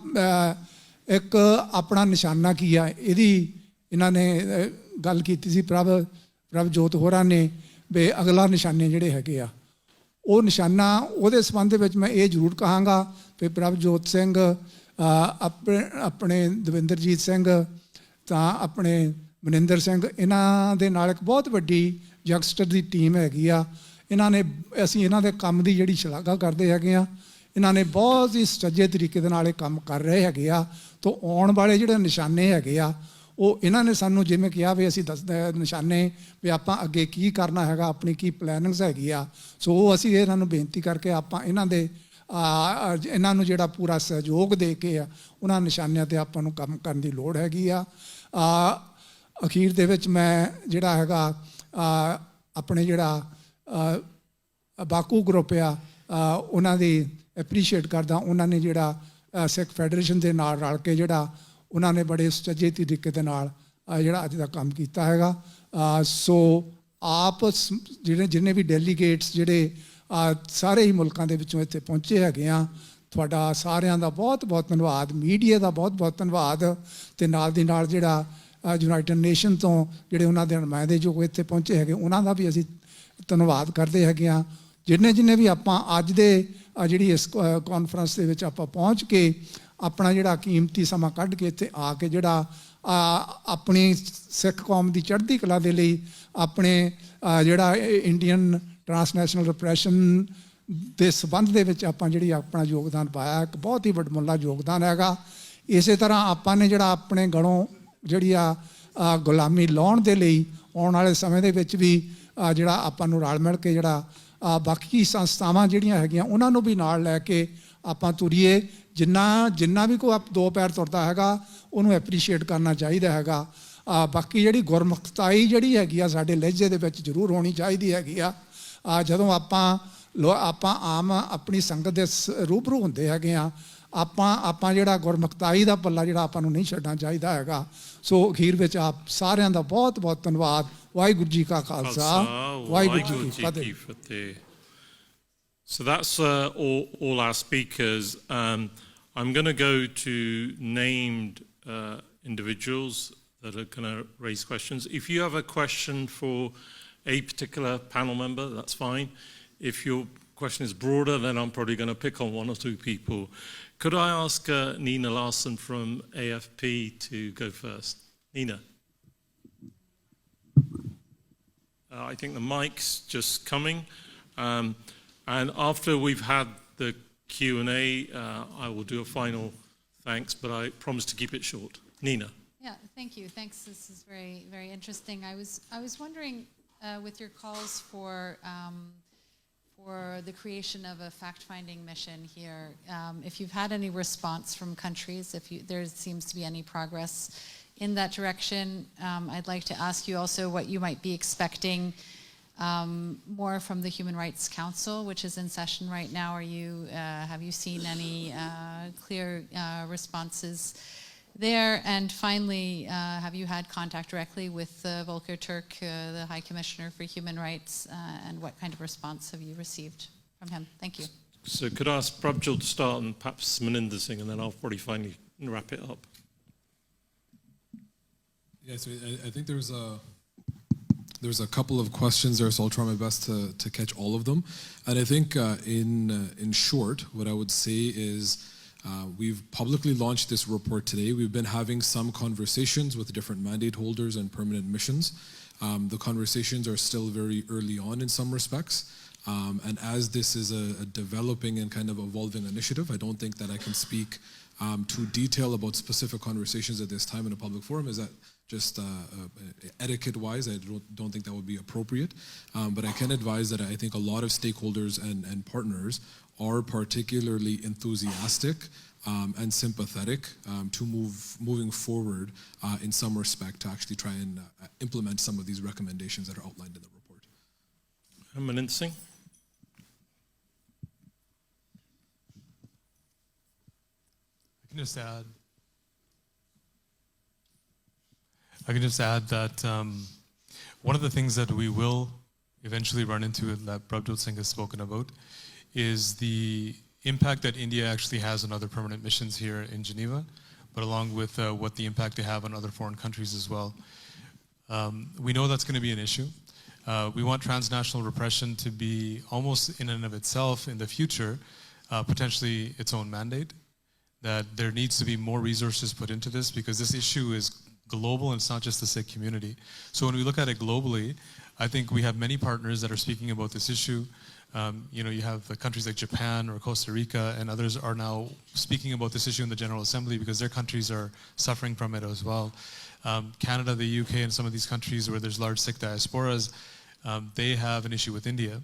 ਇੱਕ ਆਪਣਾ ਨਿਸ਼ਾਨਾ ਕੀ ਆ ਇਹਦੀ ਇਹਨਾਂ ਨੇ ਗੱਲ ਕੀਤੀ ਸੀ ਪ੍ਰਭਜੋਤ ਹੋਰਾਂ ਨੇ ਵੀ ਅਗਲਾ ਨਿਸ਼ਾਨੇ ਜਿਹੜੇ ਹੈਗੇ ਆ ਉਹ ਨਿਸ਼ਾਨਾ ਉਹਦੇ ਸੰਬੰਧ ਦੇ ਵਿੱਚ ਮੈਂ ਇਹ ਜ਼ਰੂਰ ਕਹਾਂਗਾ ਵੀ ਪ੍ਰਭਜੋਤ ਸਿੰਘ ਆਪਣੇ ਦਵਿੰਦਰਜੀਤ ਸਿੰਘ ਤਾਂ ਆਪਣੇ ਮਨਿੰਦਰ ਸਿੰਘ, ਇਹਨਾਂ ਦੇ ਨਾਲ ਇੱਕ ਬਹੁਤ ਵੱਡੀ ਯੰਗਸਟਰ ਦੀ ਟੀਮ ਹੈਗੀ ਆ। ਅਸੀਂ ਇਹਨਾਂ ਦੇ ਕੰਮ ਦੀ ਜਿਹੜੀ ਸ਼ਲਾਘਾ ਕਰਦੇ ਹੈਗੇ ਆ। ਇਹਨਾਂ ਨੇ ਬਹੁਤ ਹੀ ਸੁਚੱਜੇ ਤਰੀਕੇ ਦੇ ਨਾਲ ਇਹ ਕੰਮ ਕਰ ਰਹੇ ਹੈਗੇ ਆ। ਤੋਂ ਆਉਣ ਵਾਲੇ ਜਿਹੜੇ ਨਿਸ਼ਾਨੇ ਹੈਗੇ ਆ ਉਹ ਇਹਨਾਂ ਨੇ ਸਾਨੂੰ ਜਿਵੇਂ ਕਿਹਾ ਵੀ ਅਸੀਂ ਨਿਸ਼ਾਨੇ ਵੀ ਆਪਾਂ ਅੱਗੇ ਕੀ ਕਰਨਾ ਹੈਗਾ, ਆਪਣੀ ਕੀ ਪਲੈਨਿੰਗਸ ਹੈਗੀ ਆ। ਸੋ ਉਹ ਅਸੀਂ ਇਹਨਾਂ ਨੂੰ ਬੇਨਤੀ ਕਰਕੇ ਆਪਾਂ ਇਹਨਾਂ ਨੂੰ ਜਿਹੜਾ ਪੂਰਾ ਸਹਿਯੋਗ ਦੇ ਕੇ ਆ ਉਹਨਾਂ ਨਿਸ਼ਾਨਿਆਂ 'ਤੇ ਆਪਾਂ ਨੂੰ ਕੰਮ ਕਰਨ ਦੀ ਲੋੜ ਹੈਗੀ ਆ। ਅਖੀਰ ਦੇ ਵਿੱਚ ਮੈਂ ਜਿਹੜਾ ਹੈਗਾ ਆਪਣੇ ਜਿਹੜਾ ਬਾਕੂ ਗਰੁੱਪ ਆ ਉਹਨਾਂ ਦੀ ਐਪਰੀਸ਼ੀਏਟ ਕਰਦਾ। ਉਹਨਾਂ ਨੇ ਜਿਹੜਾ ਸਿੱਖ ਫੈਡਰੇਸ਼ਨ ਦੇ ਨਾਲ ਰਲ ਕੇ ਜਿਹੜਾ ਉਹਨਾਂ ਨੇ ਬੜੇ ਸੁਚੱਜੇ ਤਰੀਕੇ ਦੇ ਨਾਲ ਜਿਹੜਾ ਅੱਜ ਦਾ ਕੰਮ ਕੀਤਾ ਹੈਗਾ। ਸੋ ਆਪ ਜਿੰਨੇ ਵੀ ਡੈਲੀਗੇਟਸ ਜਿਹੜੇ ਸਾਰੇ ਹੀ ਮੁਲਕਾਂ ਦੇ ਵਿੱਚੋਂ ਇੱਥੇ ਪਹੁੰਚੇ ਹੈਗੇ ਆ, ਤੁਹਾਡਾ ਸਾਰਿਆਂ ਦਾ ਬਹੁਤ ਬਹੁਤ ਧੰਨਵਾਦ। ਮੀਡੀਆ ਦਾ ਬਹੁਤ ਬਹੁਤ ਧੰਨਵਾਦ। ਅਤੇ ਨਾਲ ਦੀ ਨਾਲ ਜਿਹੜਾ ਯੂਨਾਈਟਡ ਨੇਸ਼ਨ ਤੋਂ ਜਿਹੜੇ ਉਹਨਾਂ ਦੇ ਨੁਮਾਇੰਦੇ ਜੋ ਇੱਥੇ ਪਹੁੰਚੇ ਹੈਗੇ ਉਹਨਾਂ ਦਾ ਵੀ ਅਸੀਂ ਧੰਨਵਾਦ ਕਰਦੇ ਹੈਗੇ ਹਾਂ। ਜਿੰਨੇ ਵੀ ਆਪਾਂ ਅੱਜ ਦੇ ਜਿਹੜੀ ਇਸ ਕਾਨਫਰੰਸ ਦੇ ਵਿੱਚ ਆਪਾਂ ਪਹੁੰਚ ਕੇ ਆਪਣਾ ਜਿਹੜਾ ਕੀਮਤੀ ਸਮਾਂ ਕੱਢ ਕੇ ਇੱਥੇ ਆ ਕੇ ਜਿਹੜਾ ਆਪਣੀ ਸਿੱਖ ਕੌਮ ਦੀ ਚੜ੍ਹਦੀ ਕਲਾ ਦੇ ਲਈ ਆਪਣੇ ਜਿਹੜਾ ਇੰਡੀਅਨ ਟਰਾਂਸਨੈਸ਼ਨਲ ਰਿਪਰੈਸ਼ਨ ਦੇ ਸੰਬੰਧ ਦੇ ਵਿੱਚ ਆਪਾਂ ਜਿਹੜੀ ਆਪਣਾ ਯੋਗਦਾਨ ਪਾਇਆ, ਇੱਕ ਬਹੁਤ ਹੀ ਵੱਡਮੁੱਲਾ ਯੋਗਦਾਨ ਹੈਗਾ। ਇਸੇ ਤਰ੍ਹਾਂ ਆਪਾਂ ਨੇ ਜਿਹੜਾ ਆਪਣੇ ਗਲੋਂ ਜਿਹੜੀ ਗੁਲਾਮੀ ਲਾਉਣ ਦੇ ਲਈ ਆਉਣ ਵਾਲੇ ਸਮੇਂ ਦੇ ਵਿੱਚ ਵੀ ਜਿਹੜਾ ਆਪਾਂ ਨੂੰ ਰਲ ਮਿਲ ਕੇ ਜਿਹੜਾ ਬਾਕੀ ਸੰਸਥਾਵਾਂ ਜਿਹੜੀਆਂ ਹੈਗੀਆਂ ਉਹਨਾਂ ਨੂੰ ਵੀ ਨਾਲ ਲੈ ਕੇ ਆਪਾਂ ਤੁਰੀਏ। ਜਿੰਨਾ ਵੀ ਕੋਈ ਦੋ ਪੈਰ ਤੁਰਦਾ ਹੈਗਾ ਉਹਨੂੰ ਐਪਰੀਸ਼ੀਏਟ ਕਰਨਾ ਚਾਹੀਦਾ ਹੈਗਾ। ਬਾਕੀ ਜਿਹੜੀ ਗੁਰਮੁਖਤਾਈ ਜਿਹੜੀ ਹੈਗੀ ਆ ਸਾਡੇ ਲਹਿਜੇ ਦੇ ਵਿੱਚ ਜ਼ਰੂਰ ਹੋਣੀ ਚਾਹੀਦੀ ਹੈਗੀ ਆ। ਜਦੋਂ ਆਪਾਂ ਆਮ ਆਪਣੀ ਸੰਗਤ ਦੇ ਰੂਬਰੂ ਹੁੰਦੇ ਹੈਗੇ ਆ, ਆਪਾਂ ਜਿਹੜਾ ਗੁਰਮੁਖਤਾਈ ਦਾ ਪੱਲਾ ਜਿਹੜਾ ਆਪਾਂ ਨੂੰ ਨਹੀਂ ਛੱਡਣਾ ਚਾਹੀਦਾ ਹੈਗਾ। ਸੋ ਅਖੀਰ ਵਿੱਚ ਆਪ ਸਾਰਿਆਂ ਦਾ ਬਹੁਤ ਬਹੁਤ ਧੰਨਵਾਦ। ਵਾਹਿਗੁਰੂ ਜੀ ਕਾ ਖਾਲਸਾ, ਵਾਹਿਗੁਰੂ ਜੀ ਕੀ ਫਤਿਹ। So that's all our speakers. I'm going to go to named individuals that are going to raise questions. If you have a question for a particular panel member, that's fine. If you're question is broader, then I'm probably going to pick on one or two people. Could I ask Nina Larson from AFP to go first? Nina. I think the mic's just coming. And after we've had the Q&A, I will do a final thanks, but I promise to keep it short. Nina. Yeah, thank you. Thanks. This is very, very interesting. I was wondering, with your calls for the creation of a fact-finding mission here, if you've had any response from countries, if there seems to be any progress in that direction. I'd like to ask you also what you might be expecting more from the Human Rights Council, which is in session right now. Have you seen any clear responses there? And finally, have you had contact directly with Volker Turk, the High Commissioner for Human Rights, and what kind of response have you received from him? Thank you. So could I ask Prabjot to start and perhaps Maninder Singh, and then I'll probably finally wrap it up. Yeah, so I think there's a couple of questions there, so I'll try my best to catch all of them. And I think in short, what I would say is we've publicly launched this report today. We've been having some conversations with different mandate holders and permanent missions. The conversations are still very early on in some respects. And as this is a developing and kind of evolving initiative, I don't think that I can speak to detail about specific conversations at this time in a public forum. Is that just etiquette-wise, I don't think that would be appropriate. But I can advise that I think a lot of stakeholders and partners are particularly enthusiastic and sympathetic to moving forward in some respect to actually try and implement some of these recommendations that are outlined in the report. Maninder Singh. I can just add that one of the things that we will eventually run into, and that Prabjot Singh has spoken about, is the impact that India actually has on other permanent missions here in Geneva, but along with what the impact they have on other foreign countries as well. We know that's going to be an issue. We want transnational repression to be almost in and of itself in the future, potentially its own mandate, that there needs to be more resources put into this because this issue is global and it's not just the Sikh community. So when we look at it globally, I think we have many partners that are speaking about this issue. You have countries like Japan or Costa Rica and others are now speaking about this issue in the General Assembly because their countries are suffering from it as well. Canada, the UK, and some of these countries where there's large Sikh diasporas, they have an issue with India.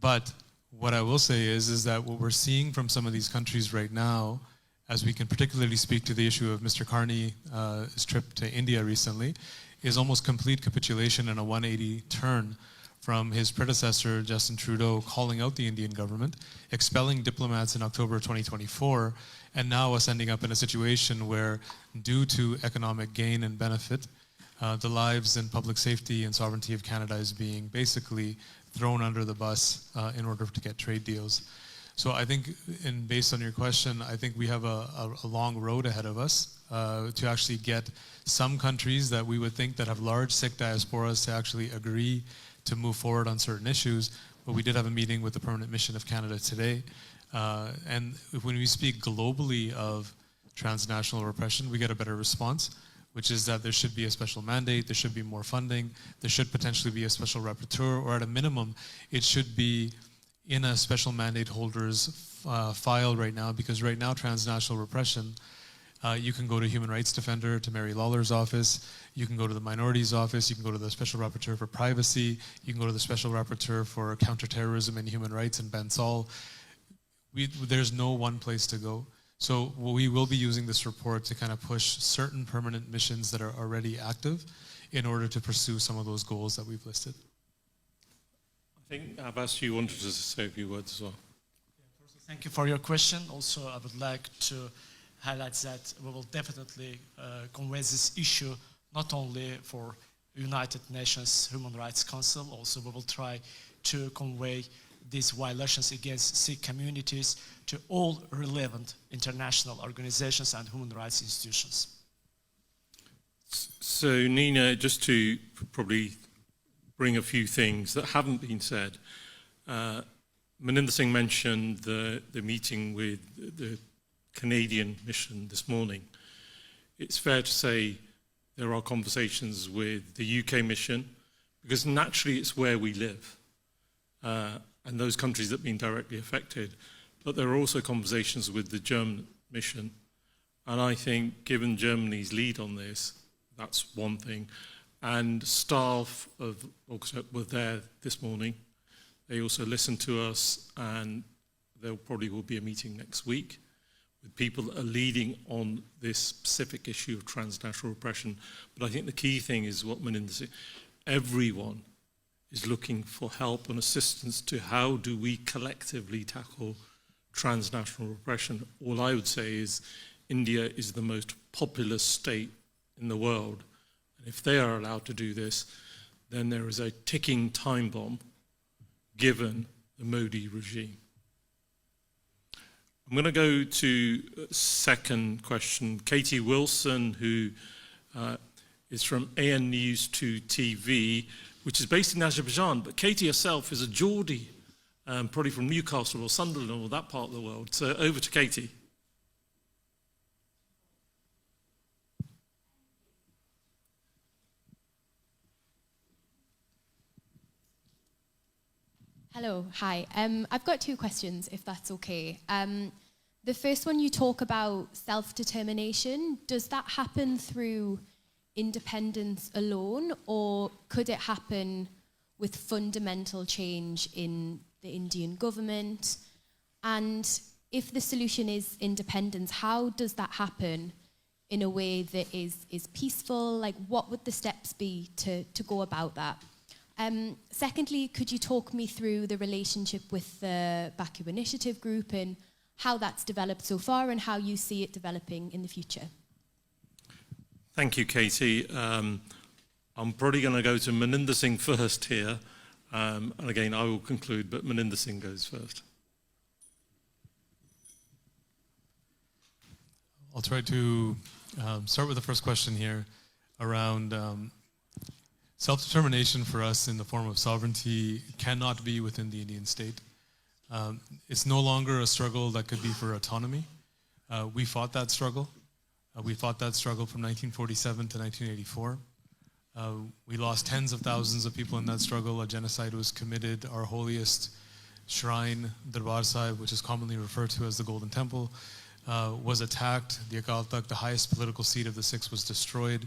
But what I will say is that what we're seeing from some of these countries right now, as we can particularly speak to the issue of Mr. Carney's trip to India recently, is almost complete capitulation and a 180 turn from his predecessor, Justin Trudeau, calling out the Indian government, expelling diplomats in October 2024, and now us ending up in a situation where, due to economic gain and benefit, the lives and public safety and sovereignty of Canada is being basically thrown under the bus in order to get trade deals. So I think, and based on your question, I think we have a long road ahead of us to actually get some countries that we would think that have large Sikh diasporas to actually agree to move forward on certain issues. But we did have a meeting with the Permanent Mission of Canada today. And when we speak globally of transnational repression, we get a better response, which is that there should be a special mandate, there should be more funding, there should potentially be a special rapporteur, or at a minimum, it should be in a special mandate holder's file right now, because right now transnational repression, you can go to Human Rights Defender, to Mary Lawler's office, you can go to the Minorities Office, you can go to the Special Rapporteur for Privacy, you can go to the Special Rapporteur for Counterterrorism and Human Rights in Bensal. There's no one place to go. So we will be using this report to kind of push certain permanent missions that are already active in order to pursue some of those goals that we've listed. I think, Abbas, you wanted to say a few words as well. Thank you for your question. Also, I would like to highlight that we will definitely convey this issue not only for United Nations Human Rights Council, also we will try to convey these violations against Sikh communities to all relevant international organizations and human rights institutions. So, Nina, just to probably bring a few things that haven't been said. Maninder Singh mentioned the meeting with the Canadian mission this morning. It's fair to say there are conversations with the UK mission, because naturally it's where we live, and those countries that have been directly affected. But there are also conversations with the German mission. And I think, given Germany's lead on this, that's one thing. And staff of Orchestra were there this morning. They also listened to us, and there probably will be a meeting next week with people that are leading on this specific issue of transnational repression. But I think the key thing is what Maninder said. Everyone is looking for help and assistance to how do we collectively tackle transnational repression. All I would say is India is the most populous state in the world. And if they are allowed to do this, then there is a ticking time bomb given the Modi regime. I'm going to go to a second question. Katie Wilson, who is from AN News 2 TV, which is based in Azerbaijan, but Katie herself is a Geordie, probably from Newcastle or Sunderland or that part of the world. So over to Katie. Hello, hi. I've got two questions, if that's okay. The first one, you talk about self-determination. Does that happen through independence alone, or could it happen with fundamental change in the Indian government? And if the solution is independence, how does that happen in a way that is peaceful? Like, what would the steps be to go about that? Secondly, could you talk me through the relationship with the Baku Initiative Group and how that's developed so far and how you see it developing in the future? Thank you, Katie. I'm probably going to go to Maninder Singh first here. And again, I will conclude, but Maninder Singh goes first. I'll try to start with the first question here around self-determination for us in the form of sovereignty cannot be within the Indian state. It's no longer a struggle that could be for autonomy. We fought that struggle. We fought that struggle from 1947 to 1984. We lost tens of thousands of people in that struggle. A genocide was committed. Our holiest shrine, Darbar Sahib, which is commonly referred to as the Golden Temple, was attacked. The Akal Takht, the highest political seat of the Sikhs, was destroyed.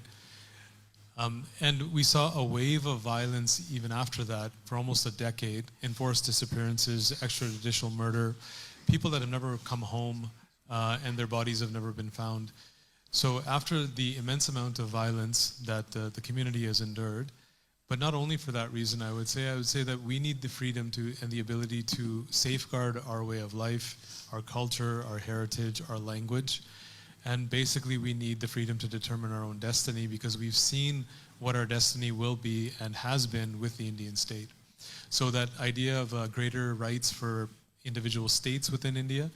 And we saw a wave of violence even after that for almost a decade, enforced disappearances, extrajudicial murder, people that have never come home and their bodies have never been found. So after the immense amount of violence that the community has endured, but not only for that reason, I would say that we need the freedom to and the ability to safeguard our way of life, our culture, our heritage, our language. And basically, we need the freedom to determine our own destiny because we've seen what our destiny will be and has been with the Indian state. So that idea of greater rights for individual states within India,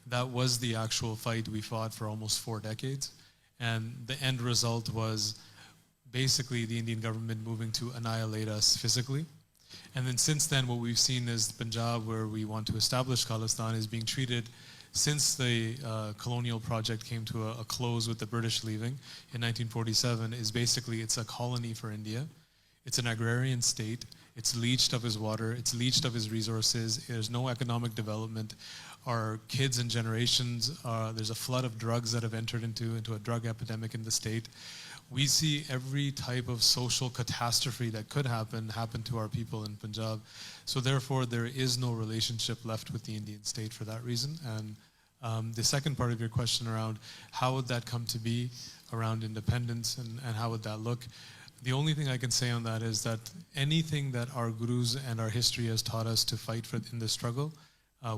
that was the actual fight we fought for almost 4 decades. And the end result was basically the Indian government moving to annihilate us physically. And then since then, what we've seen is Punjab, where we want to establish Khalistan, is being treated since the colonial project came to a close with the British leaving in 1947, is basically it's a colony for India. It's an agrarian state. It's leached of its water. It's leached of its resources. There's no economic development. Our kids and generations, there's a flood of drugs that have entered into a drug epidemic in the state. We see every type of social catastrophe that could happen to our people in Punjab. So therefore, there is no relationship left with the Indian state for that reason. And the second part of your question around how would that come to be around independence and how would that look? The only thing I can say on that is that anything that our gurus and our history has taught us to fight for in this struggle,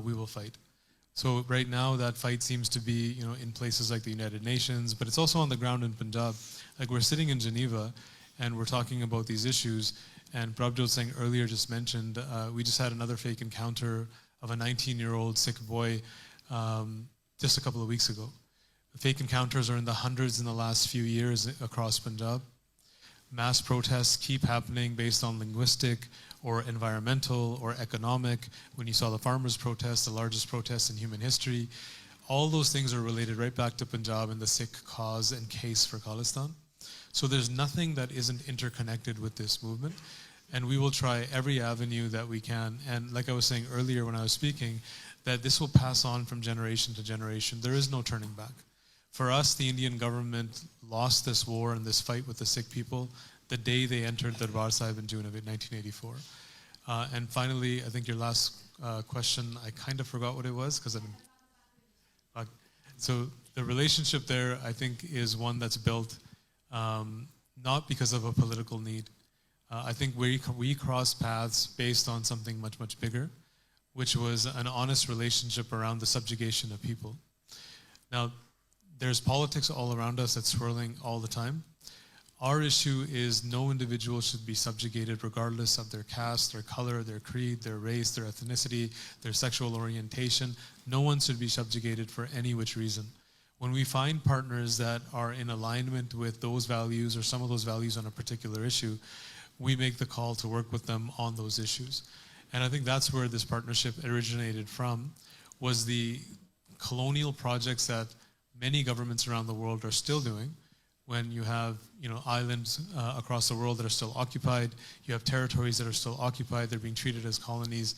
we will fight. So right now that fight seems to be, in places like the United Nations, but it's also on the ground in Punjab. Like we're sitting in Geneva and we're talking about these issues, and Prabjot Singh earlier just mentioned, we just had another fake encounter of a 19-year-old Sikh boy just a couple of weeks ago. Fake encounters are in the hundreds in the last few years across Punjab. mass protests keep happening based on linguistic or environmental or economic. When you saw the farmers' protest, the largest protest in human history, all those things are related right back to Punjab and the Sikh cause and case for Khalistan. So there's nothing that isn't interconnected with this movement. And we will try every avenue that we can. And like I was saying earlier when I was speaking, that this will pass on from generation to generation. There is no turning back. For us, the Indian government lost this war and this fight with the Sikh people the day they entered the Darbar Sahib in June of 1984. And finally, I think your last question, I kind of forgot what it was because so the relationship there, I think, is one that's built not because of a political need. I think we crossed paths based on something much, much bigger, which was an honest relationship around the subjugation of people. Now, there's politics all around us that's swirling all the time. Our issue is no individual should be subjugated regardless of their caste, their color, their creed, their race, their ethnicity, their sexual orientation. No one should be subjugated for any which reason. When we find partners that are in alignment with those values or some of those values on a particular issue, we make the call to work with them on those issues. And I think that's where this partnership originated from, was the colonial projects that many governments around the world are still doing. When you have islands across the world that are still occupied, you have territories that are still occupied, they're being treated as colonies.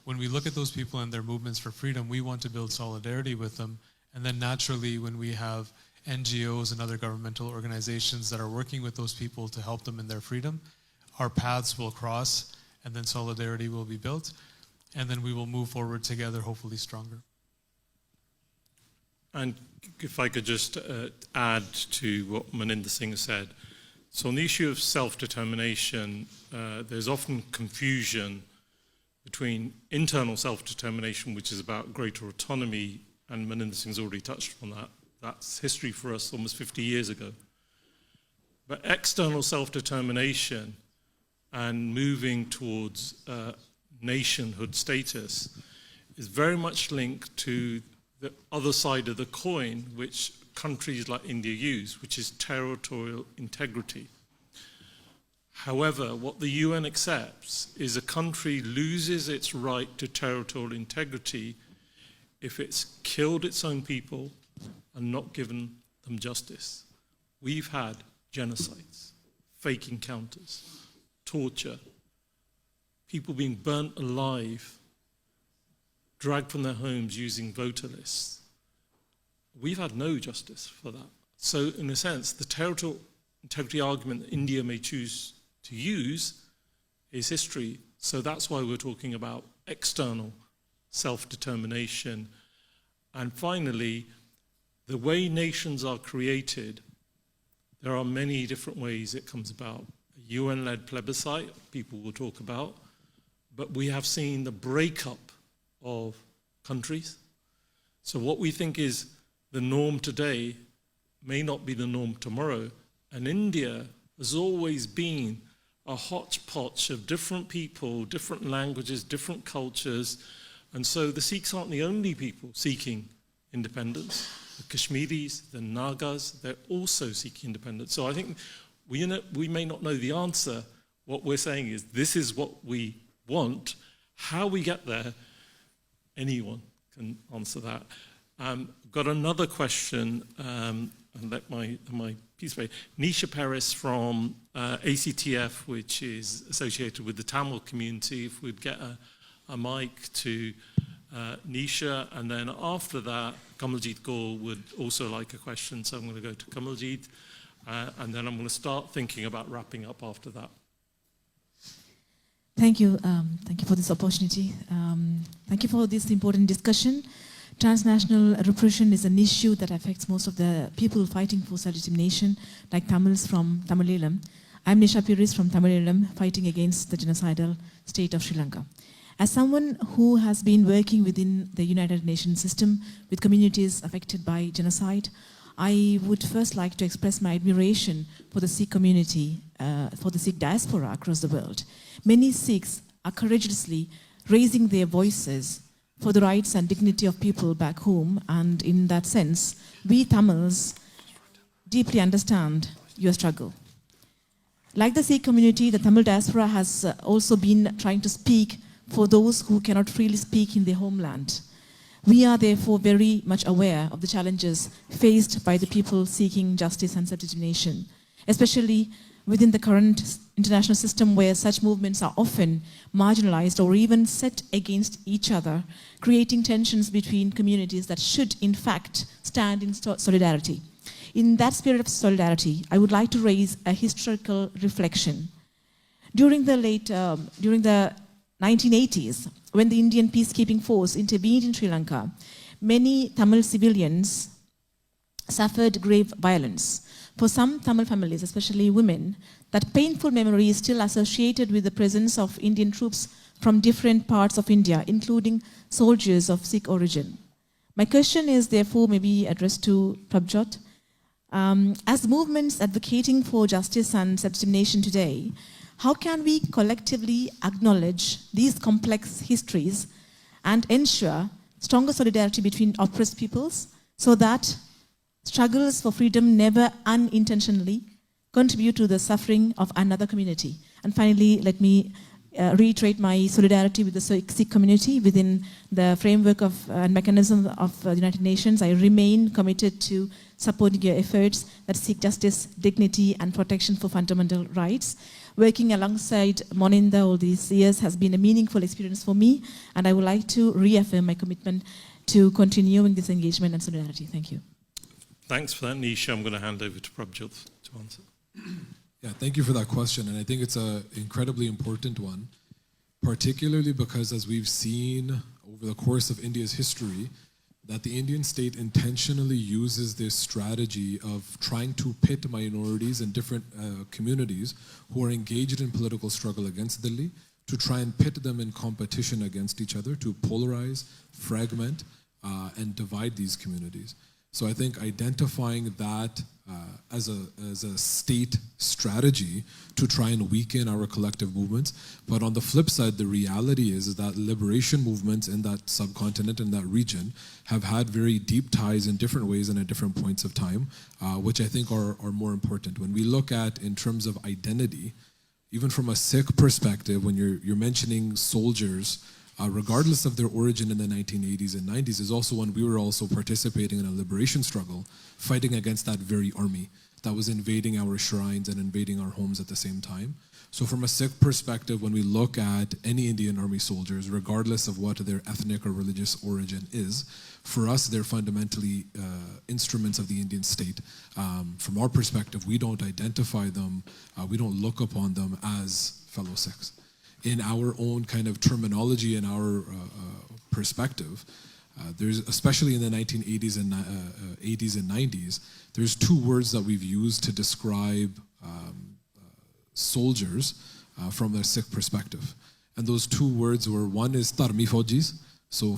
When we look at those people and their movements for freedom, we want to build solidarity with them. And then naturally, when we have NGOs and other governmental organizations that are working with those people to help them in their freedom, our paths will cross, and then solidarity will be built, and then we will move forward together, hopefully stronger. And if I could just add to what Maninder Singh said. So on the issue of self-determination, there's often confusion between internal self-determination, which is about greater autonomy, and Maninder Singh's already touched on that. That's history for us almost 50 years ago. But external self-determination and moving towards nationhood status is very much linked to the other side of the coin, which countries like India use, which is territorial integrity. However, what the UN accepts is a country loses its right to territorial integrity if it's killed its own people and not given them justice. We've had genocides, fake encounters, torture, people being burnt alive, dragged from their homes using voter lists. We've had no justice for that. So in a sense, the territorial integrity argument that India may choose to use is history. So that's why we're talking about external self-determination. And finally, the way nations are created, there are many different ways it comes about. A UN-led plebiscite, people will talk about, but we have seen the breakup of countries. So what we think is the norm today may not be the norm tomorrow. And India has always been a hodgepodge of different people, different languages, different cultures. And so the Sikhs aren't the only people seeking independence. The Kashmiris, the Nagas, they're also seeking independence. So I think we may not know the answer. What we're saying is this is what we want. How we get there, anyone can answer that. Got another question, and let my piece away. Nisha Paris from ACTF, which is associated with the Tamil community. If we'd get a mic to Nisha, and then after that, Kamaljeet Kaur would also like a question, so I'm going to go to Kamaljeet, and then I'm going to start thinking about wrapping up after that. Thank you for this opportunity. Thank you for this important discussion. Transnational repression is an issue that affects most of the people fighting for self-determination, like Tamils from Tamil Eelam. I'm Nisha Paris from Tamil Eelam, fighting against the genocidal state of Sri Lanka. As someone who has been working within the United Nations system with communities affected by genocide, I would first like to express my admiration for the Sikh community, for the Sikh diaspora across the world. Many Sikhs are courageously raising their voices for the rights and dignity of people back home, and in that sense, we Tamils deeply understand your struggle. Like the Sikh community, the Tamil diaspora has also been trying to speak for those who cannot freely speak in their homeland. We are therefore very much aware of the challenges faced by the people seeking justice and self-determination, especially within the current international system where such movements are often marginalized or even set against each other, creating tensions between communities that should in fact stand in solidarity. In that spirit of solidarity, I would like to raise a historical reflection. During the 1980s, when the Indian peacekeeping force intervened in Sri Lanka, many Tamil civilians suffered grave violence. For some Tamil families, especially women, that painful memory is still associated with the presence of Indian troops from different parts of India, including soldiers of Sikh origin. My question is therefore maybe addressed to Prabjot. As movements advocating for justice and self-determination today, how can we collectively acknowledge these complex histories and ensure stronger solidarity between oppressed peoples so that struggles for freedom never unintentionally contribute to the suffering of another community? And finally, let me reiterate my solidarity with the Sikh community within the framework of and mechanism of the United Nations. I remain committed to supporting your efforts that seek justice, dignity, and protection for fundamental rights. Working alongside Moninda all these years has been a meaningful experience for me, and I would like to reaffirm my commitment to continuing this engagement and solidarity. Thank you. Thanks for that, Nisha. I'm going to hand over to Prabjot to answer. Yeah, thank you for that question, and I think it's an incredibly important one, particularly because as we've seen over the course of India's history, that the Indian state intentionally uses this strategy of trying to pit minorities and different communities who are engaged in political struggle against Delhi to try and pit them in competition against each other, to polarize, fragment, and divide these communities. So I think identifying that as a state strategy to try and weaken our collective movements. But on the flip side, the reality is that liberation movements in that subcontinent, in that region, have had very deep ties in different ways and at different points of time, which I think are more important. When we look at in terms of identity, even from a Sikh perspective, when you're mentioning soldiers, regardless of their origin in the 1980s and 90s, is also when we were also participating in a liberation struggle, fighting against that very army that was invading our shrines and invading our homes at the same time. So from a Sikh perspective, when we look at any Indian army soldiers, regardless of what their ethnic or religious origin is, for us, they're fundamentally instruments of the Indian state. From our perspective, we don't identify them, we don't look upon them as fellow Sikhs. In our own kind of terminology and our perspective, there's, especially in the 1980s and 80s and 90s, there's two words that we've used to describe soldiers from a Sikh perspective. And those two words were, one is Dharmi Fojis, so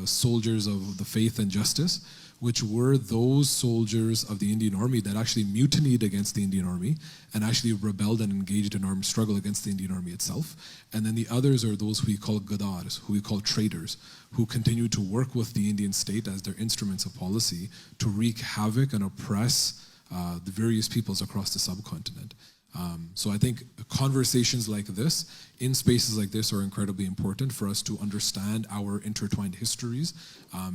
soldiers of the faith and justice, which were those soldiers of the Indian army that actually mutinied against the Indian army and actually rebelled and engaged in armed struggle against the Indian army itself. And then the others are those who we call Gadars, who we call traitors, who continue to work with the Indian state as their instruments of policy to wreak havoc and oppress the various peoples across the subcontinent. So I think conversations like this, in spaces like this, are incredibly important for us to understand our intertwined histories,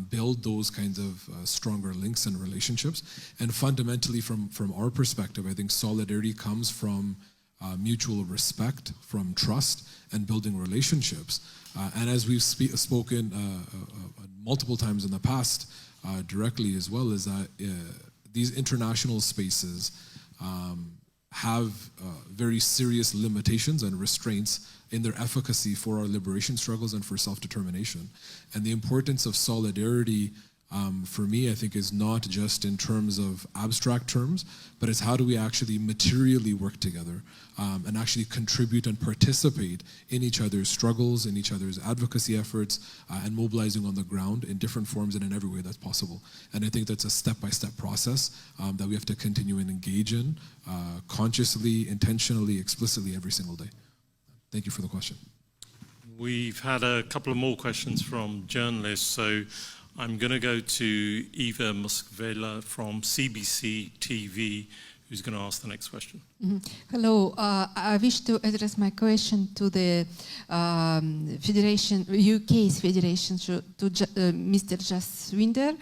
build those kinds of stronger links and relationships. And fundamentally, from our perspective, I think solidarity comes from mutual respect, from trust, and building relationships. And as we've spoken multiple times in the past, directly as well, is that these international spaces have very serious limitations and restraints in their efficacy for our liberation struggles and for self-determination. And the importance of solidarity, for me, I think, is not just in terms of abstract terms, but it's how do we actually materially work together and actually contribute and participate in each other's struggles, in each other's advocacy efforts, and mobilizing on the ground in different forms and in every way that's possible. And I think that's a step-by-step process that we have to continue and engage in consciously, intentionally, explicitly every single day. Thank you for the question. We've had a couple of more questions from journalists, so I'm going to go to Eva Muskvela from CBC TV, who's going to ask the next question. Hello, I wish to address my question to the Federation, UK's Federation, to Mr. Jaswinder.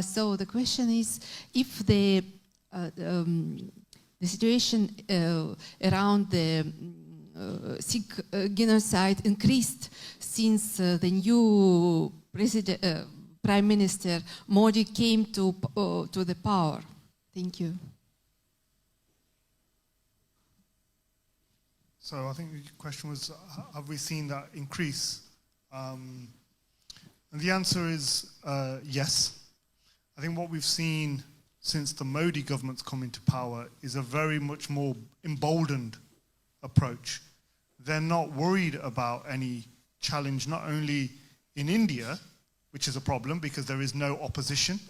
So the question is, if the situation around the Sikh genocide increased since the new Prime Minister Modi came to the power. Thank you. So I think the question was, have we seen that increase? And the answer is yes. I think what we've seen since the Modi government's come into power is a very much more emboldened approach. They're not worried about any challenge, not only in India, which is a problem because there is no opposition,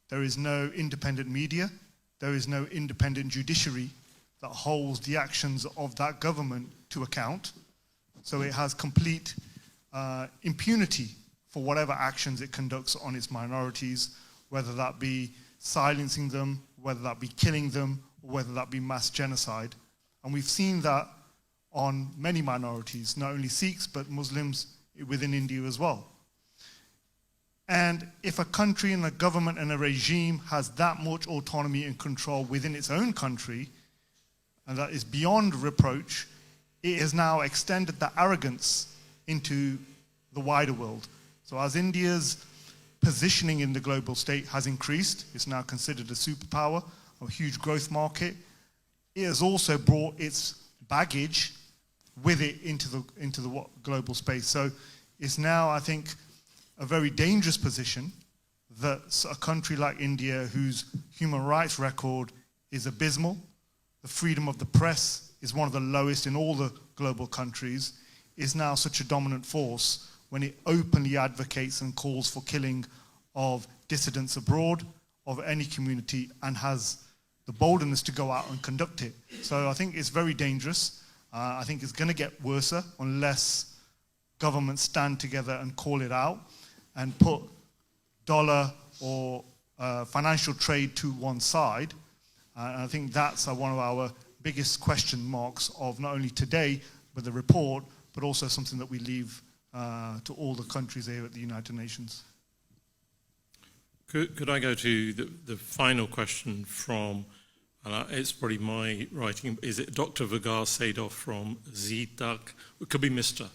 there is no independent media, there is no independent judiciary that holds the actions of that government to account. So it has complete impunity for whatever actions it conducts on its minorities, whether that be silencing them, whether that be killing them, or whether that be mass genocide. And we've seen that on many minorities, not only Sikhs, but Muslims within India as well. And if a country and a government and a regime has that much autonomy and control within its own country, and that is beyond reproach, it has now extended that arrogance into the wider world. So as India's positioning in the global state has increased, it's now considered a superpower, a huge growth market, it has also brought its baggage with it into the global space. So it's now, I think, a very dangerous position that a country like India, whose human rights record is abysmal, the freedom of the press is one of the lowest in all the global countries, is now such a dominant force when it openly advocates and calls for killing of dissidents abroad, of any community, and has the boldness to go out and conduct it. So I think it's very dangerous. I think it's going to get worse unless governments stand together and call it out and put dollar or financial trade to one side. And I think that's one of our biggest question marks of not only today, but the report, but also something that we leave to all the countries here at the United Nations. Could I go to the final question from, it's probably my writing, is it Dr. Vigar Sadov from ZTAC? It could be Mr.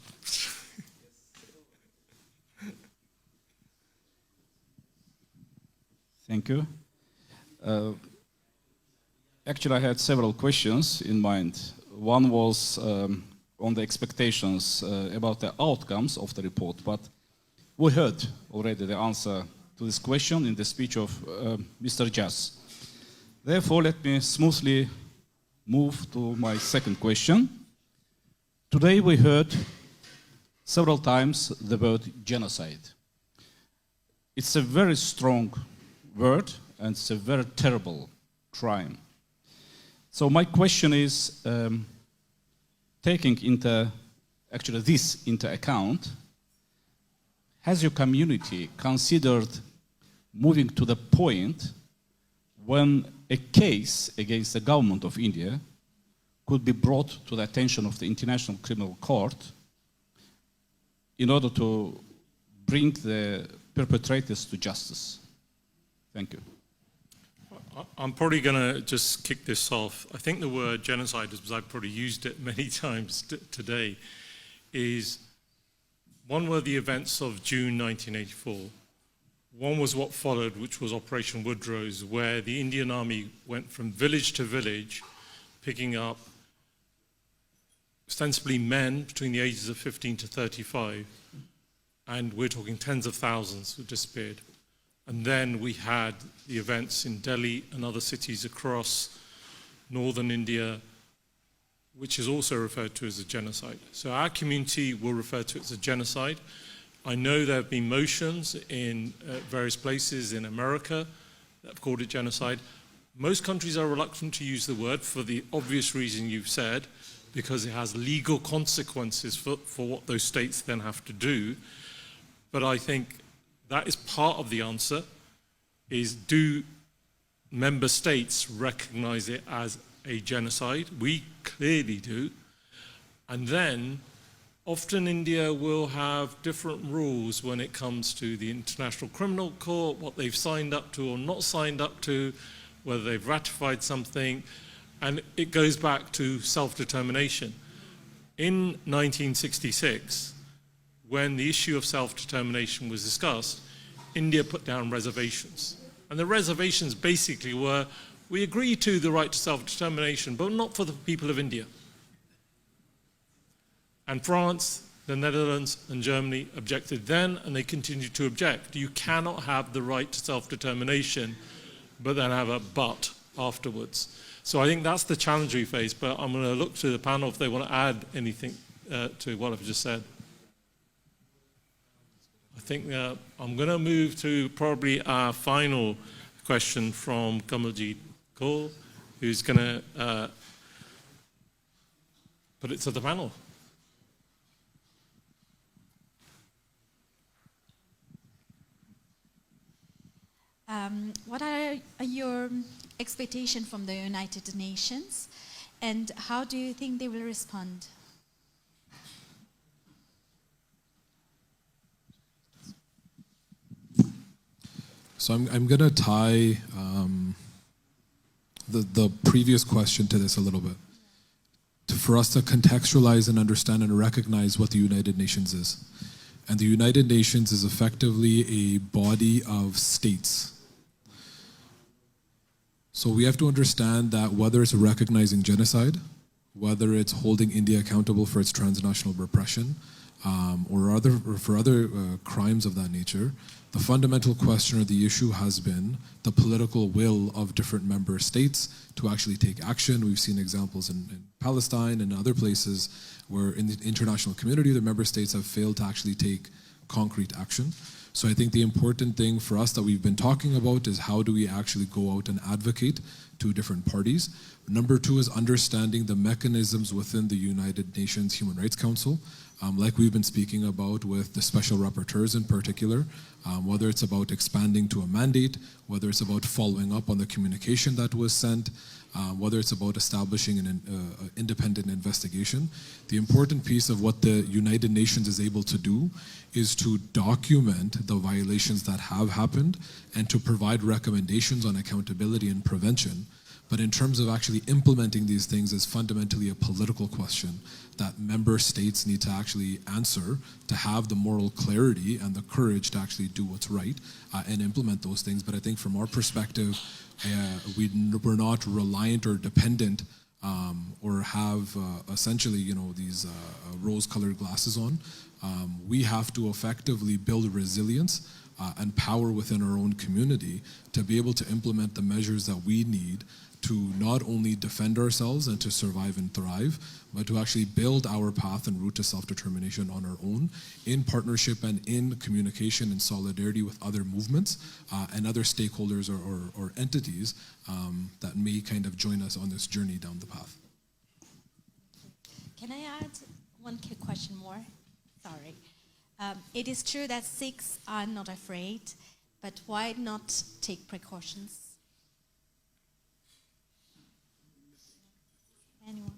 Thank you. Actually, I had several questions in mind. One was on the expectations about the outcomes of the report, but we heard already the answer to this question in the speech of Mr. Jas. Therefore, let me smoothly move to my second question. Today we heard several times the word genocide. It's a very strong word and it's a very terrible crime. So my question is, taking this into account, has your community considered moving to the point when a case against the government of India could be brought to the attention of the International Criminal Court in order to bring the perpetrators to justice? Thank you. I'm probably going to just kick this off. I think the word genocide, as I've probably used it many times today, is one were the events of June 1984. One was what followed, which was Operation Woodrose, where the Indian Army went from village to village, picking up ostensibly men between the ages of 15 to 35, and we're talking tens of thousands who disappeared. And then we had the events in Delhi and other cities across northern India, which is also referred to as a genocide. So our community will refer to it as a genocide. I know there have been motions in various places in America that have called it genocide. Most countries are reluctant to use the word for the obvious reason you've said, because it has legal consequences for what those states then have to do. But I think that is part of the answer, is do member states recognize it as a genocide. We clearly do. And then often India will have different rules when it comes to the International Criminal Court, what they've signed up to or not signed up to, whether they've ratified something, and it goes back to self-determination. In 1966, when the issue of self-determination was discussed, India put down reservations. And the reservations basically were, we agree to the right to self-determination, but not for the people of India. And France, the Netherlands, and Germany objected then, and they continue to object. You cannot have the right to self-determination, but then have a but afterwards. So I think that's the challenge we face, but I'm going to look to the panel if they want to add anything to what I've just said. I think I'm going to move to probably our final question from Kamaljeet Kaur, who's going to put it to the panel. What are your expectations from the United Nations, and how do you think they will respond? So I'm going to tie the previous question to this a little bit. For us to contextualize and understand and recognize what the United Nations is. And the United Nations is effectively a body of states. So we have to understand that whether it's recognizing genocide, whether it's holding India accountable for its transnational repression, or for other crimes of that nature, the fundamental question or the issue has been the political will of different member states to actually take action. We've seen examples in Palestine and other places where in the international community, the member states have failed to actually take concrete action. So I think the important thing for us that we've been talking about is how do we actually go out and advocate to different parties. Number two is understanding the mechanisms within the United Nations Human Rights Council, like we've been speaking about with the special rapporteurs in particular, whether it's about expanding to a mandate, whether it's about following up on the communication that was sent, whether it's about establishing an independent investigation. The important piece of what the United Nations is able to do is to document the violations that have happened and to provide recommendations on accountability and prevention. But in terms of actually implementing these things is fundamentally a political question that member states need to actually answer to have the moral clarity and the courage to actually do what's right and implement those things. But I think from our perspective, we're not reliant or dependent or have essentially, these rose-colored glasses on. We have to effectively build resilience and power within our own community to be able to implement the measures that we need to not only defend ourselves and to survive and thrive, but to actually build our path and route to self-determination on our own in partnership and in communication and solidarity with other movements and other stakeholders or entities that may kind of join us on this journey down the path. Can I add one quick question more? Sorry. It is true that Sikhs are not afraid, but why not take precautions? Anyone?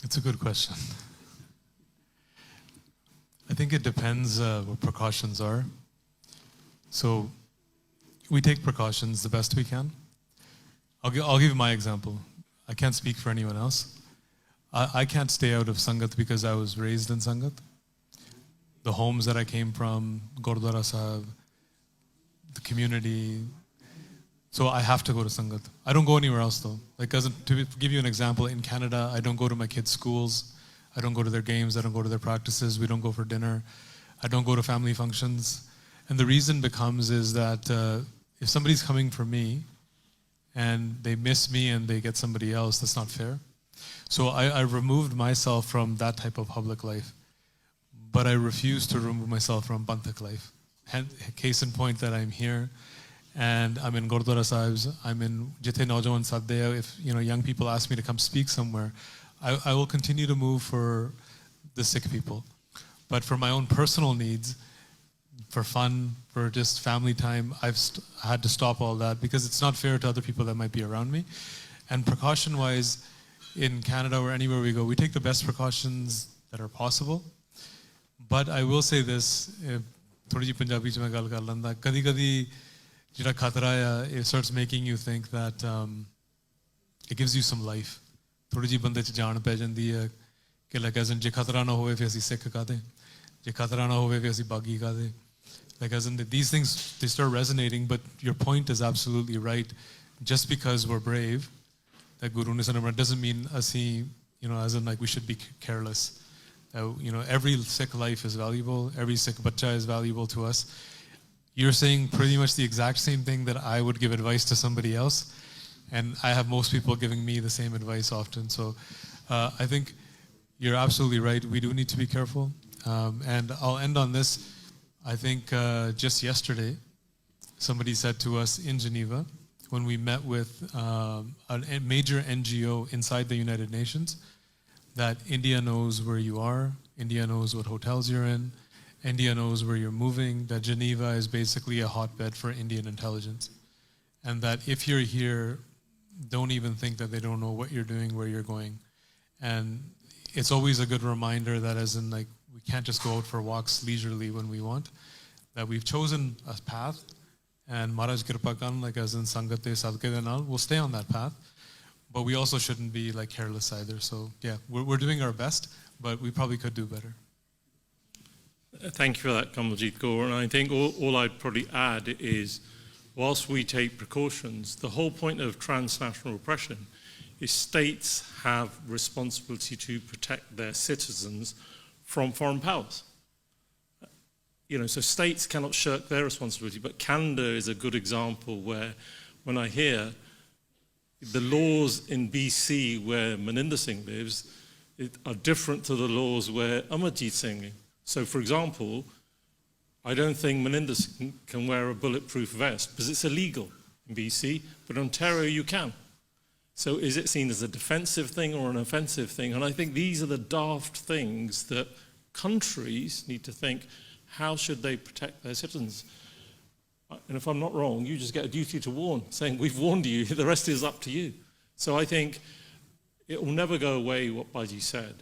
It's a good question. I think it depends what precautions are. So we take precautions the best we can. I'll give you my example. I can't speak for anyone else. I can't stay out of Sangat because I was raised in Sangat. The homes that I came from, Gurdwara Sahib, the community. So I have to go to Sangat. I don't go anywhere else though. To give you an example, in Canada, I don't go to my kids' schools. I don't go to their games. I don't go to their practices. We don't go for dinner. I don't go to family functions. And the reason becomes is that if somebody's coming for me and they miss me and they get somebody else, that's not fair. So I removed myself from that type of public life. But I refuse to remove myself from Bantak life. Case in point that I'm here. And I'm in Gurdwara Sahibs, I'm in Jithe Naujawan Sadhya. If young people ask me to come speak somewhere, I will continue to move for the Sikh people. But for my own personal needs, for fun, for just family time, I've had to stop all that because it's not fair to other people that might be around me. And precaution-wise, in Canada or anywhere we go, we take the best precautions that are possible. But I will say this, थोड़ी जी पंजाबी च मैं गल कर लंदा, कदी-कदी जिहड़ा खतरा है, it starts making you think that it gives you some life. थोड़ी जी बंदे च जान पै जांदी है कि like as in जे खतरा ना होवे फिर असीं सिख काहदे, जे खतरा ना होवे फिर असीं बागी काहदे. Like as in these things, they start resonating, but your point is absolutely right. Just because we're brave, that Guru Nisanamra doesn't mean assi, as in like we should be careless. Every Sikh life is valuable, every Sikh bacha is valuable to us. You're saying pretty much the exact same thing that I would give advice to somebody else, and I have most people giving me the same advice often. So I think you're absolutely right. We do need to be careful. And I'll end on this. I think just yesterday, somebody said to us in Geneva, when we met with a major NGO inside the United Nations, that India knows where you are, India knows what hotels you're in, India knows where you're moving, that Geneva is basically a hotbed for Indian intelligence. And that if you're here, don't even think that they don't know what you're doing, where you're going. And it's always a good reminder that as in like, we can't just go out for walks leisurely when we want, that we've chosen a path, and Maharaj Kirpa Kan, like as in Sangate Sadke Denal, we'll stay on that path, but we also shouldn't be like careless either. So yeah, we're doing our best, but we probably could do better. Thank you for that, Kamaljeet Kaur. And I think all I'd probably add is, whilst we take precautions, the whole point of transnational repression is states have responsibility to protect their citizens from foreign powers. So states cannot shirk their responsibility, but Canada is a good example where when I hear the laws in BC where Maninder Singh lives are different to the laws where Amarjeet Singh lives. So for example, I don't think Maninder Singh can wear a bulletproof vest because it's illegal in BC, but in Ontario you can. So is it seen as a defensive thing or an offensive thing? And I think these are the daft things that countries need to think, how should they protect their citizens? And if I'm not wrong, you just get a duty to warn, saying we've warned you, the rest is up to you. So I think it will never go away what Baji said,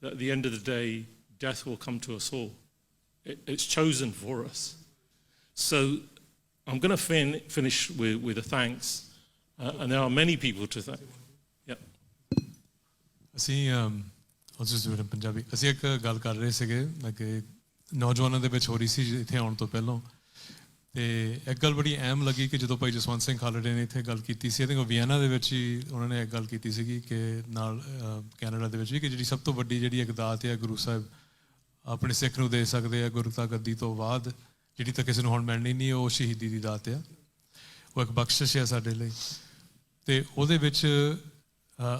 that at the end of the day, death will come to us all. It's chosen for us. So I'm going to finish with a thanks. And there are many people to thank. Yeah. I'll just do it in Punjabi. ਅਸੀਂ ਇੱਕ ਗੱਲ ਕਰ ਰਹੇ ਸੀਗੇ ਕਿ ਨੌਜਵਾਨਾਂ ਦੇ ਵਿੱਚ ਹੋ ਰਹੀ ਸੀ ਇੱਥੇ ਆਉਣ ਤੋਂ ਪਹਿਲਾਂ, ਤੇ ਇੱਕ ਗੱਲ ਬੜੀ ਅਹਿਮ ਲੱਗੀ ਕਿ ਜਦੋਂ ਭਾਈ ਜਸਵੰਤ ਸਿੰਘ ਖਾਲੜੇ ਨੇ ਇੱਥੇ ਗੱਲ ਕੀਤੀ ਸੀ, I think ਵੀਅਨਾ ਦੇ ਵਿੱਚ ਹੀ ਉਹਨਾਂ ਨੇ ਇੱਕ ਗੱਲ ਕੀਤੀ ਸੀਗੀ ਕਿ ਨਾਲ ਕੈਨੇਡਾ ਦੇ ਵਿੱਚ ਵੀ, ਕਿ ਜਿਹੜੀ ਸਭ ਤੋਂ ਵੱਡੀ ਜਿਹੜੀ ਇੱਕ ਦਾਤ ਹੈ ਗੁਰੂ ਸਾਹਿਬ ਆਪਣੇ ਸਿੱਖ ਨੂੰ ਦੇ ਸਕਦੇ ਆ ਗੁਰਤਾ ਗੱਦੀ ਤੋਂ ਬਾਅਦ, ਜਿਹੜੀ ਤਾਂ ਕਿਸੇ ਨੂੰ ਹੁਣ ਮਿਲਣੀ ਨਹੀਂ, ਉਹ ਸ਼ਹੀਦੀ ਦੀ ਦਾਤ ਆ, ਉਹ ਇੱਕ ਬਖਸ਼ਿਸ਼ ਹੈ ਸਾਡੇ ਲਈ. ਤੇ ਉਹਦੇ ਵਿੱਚ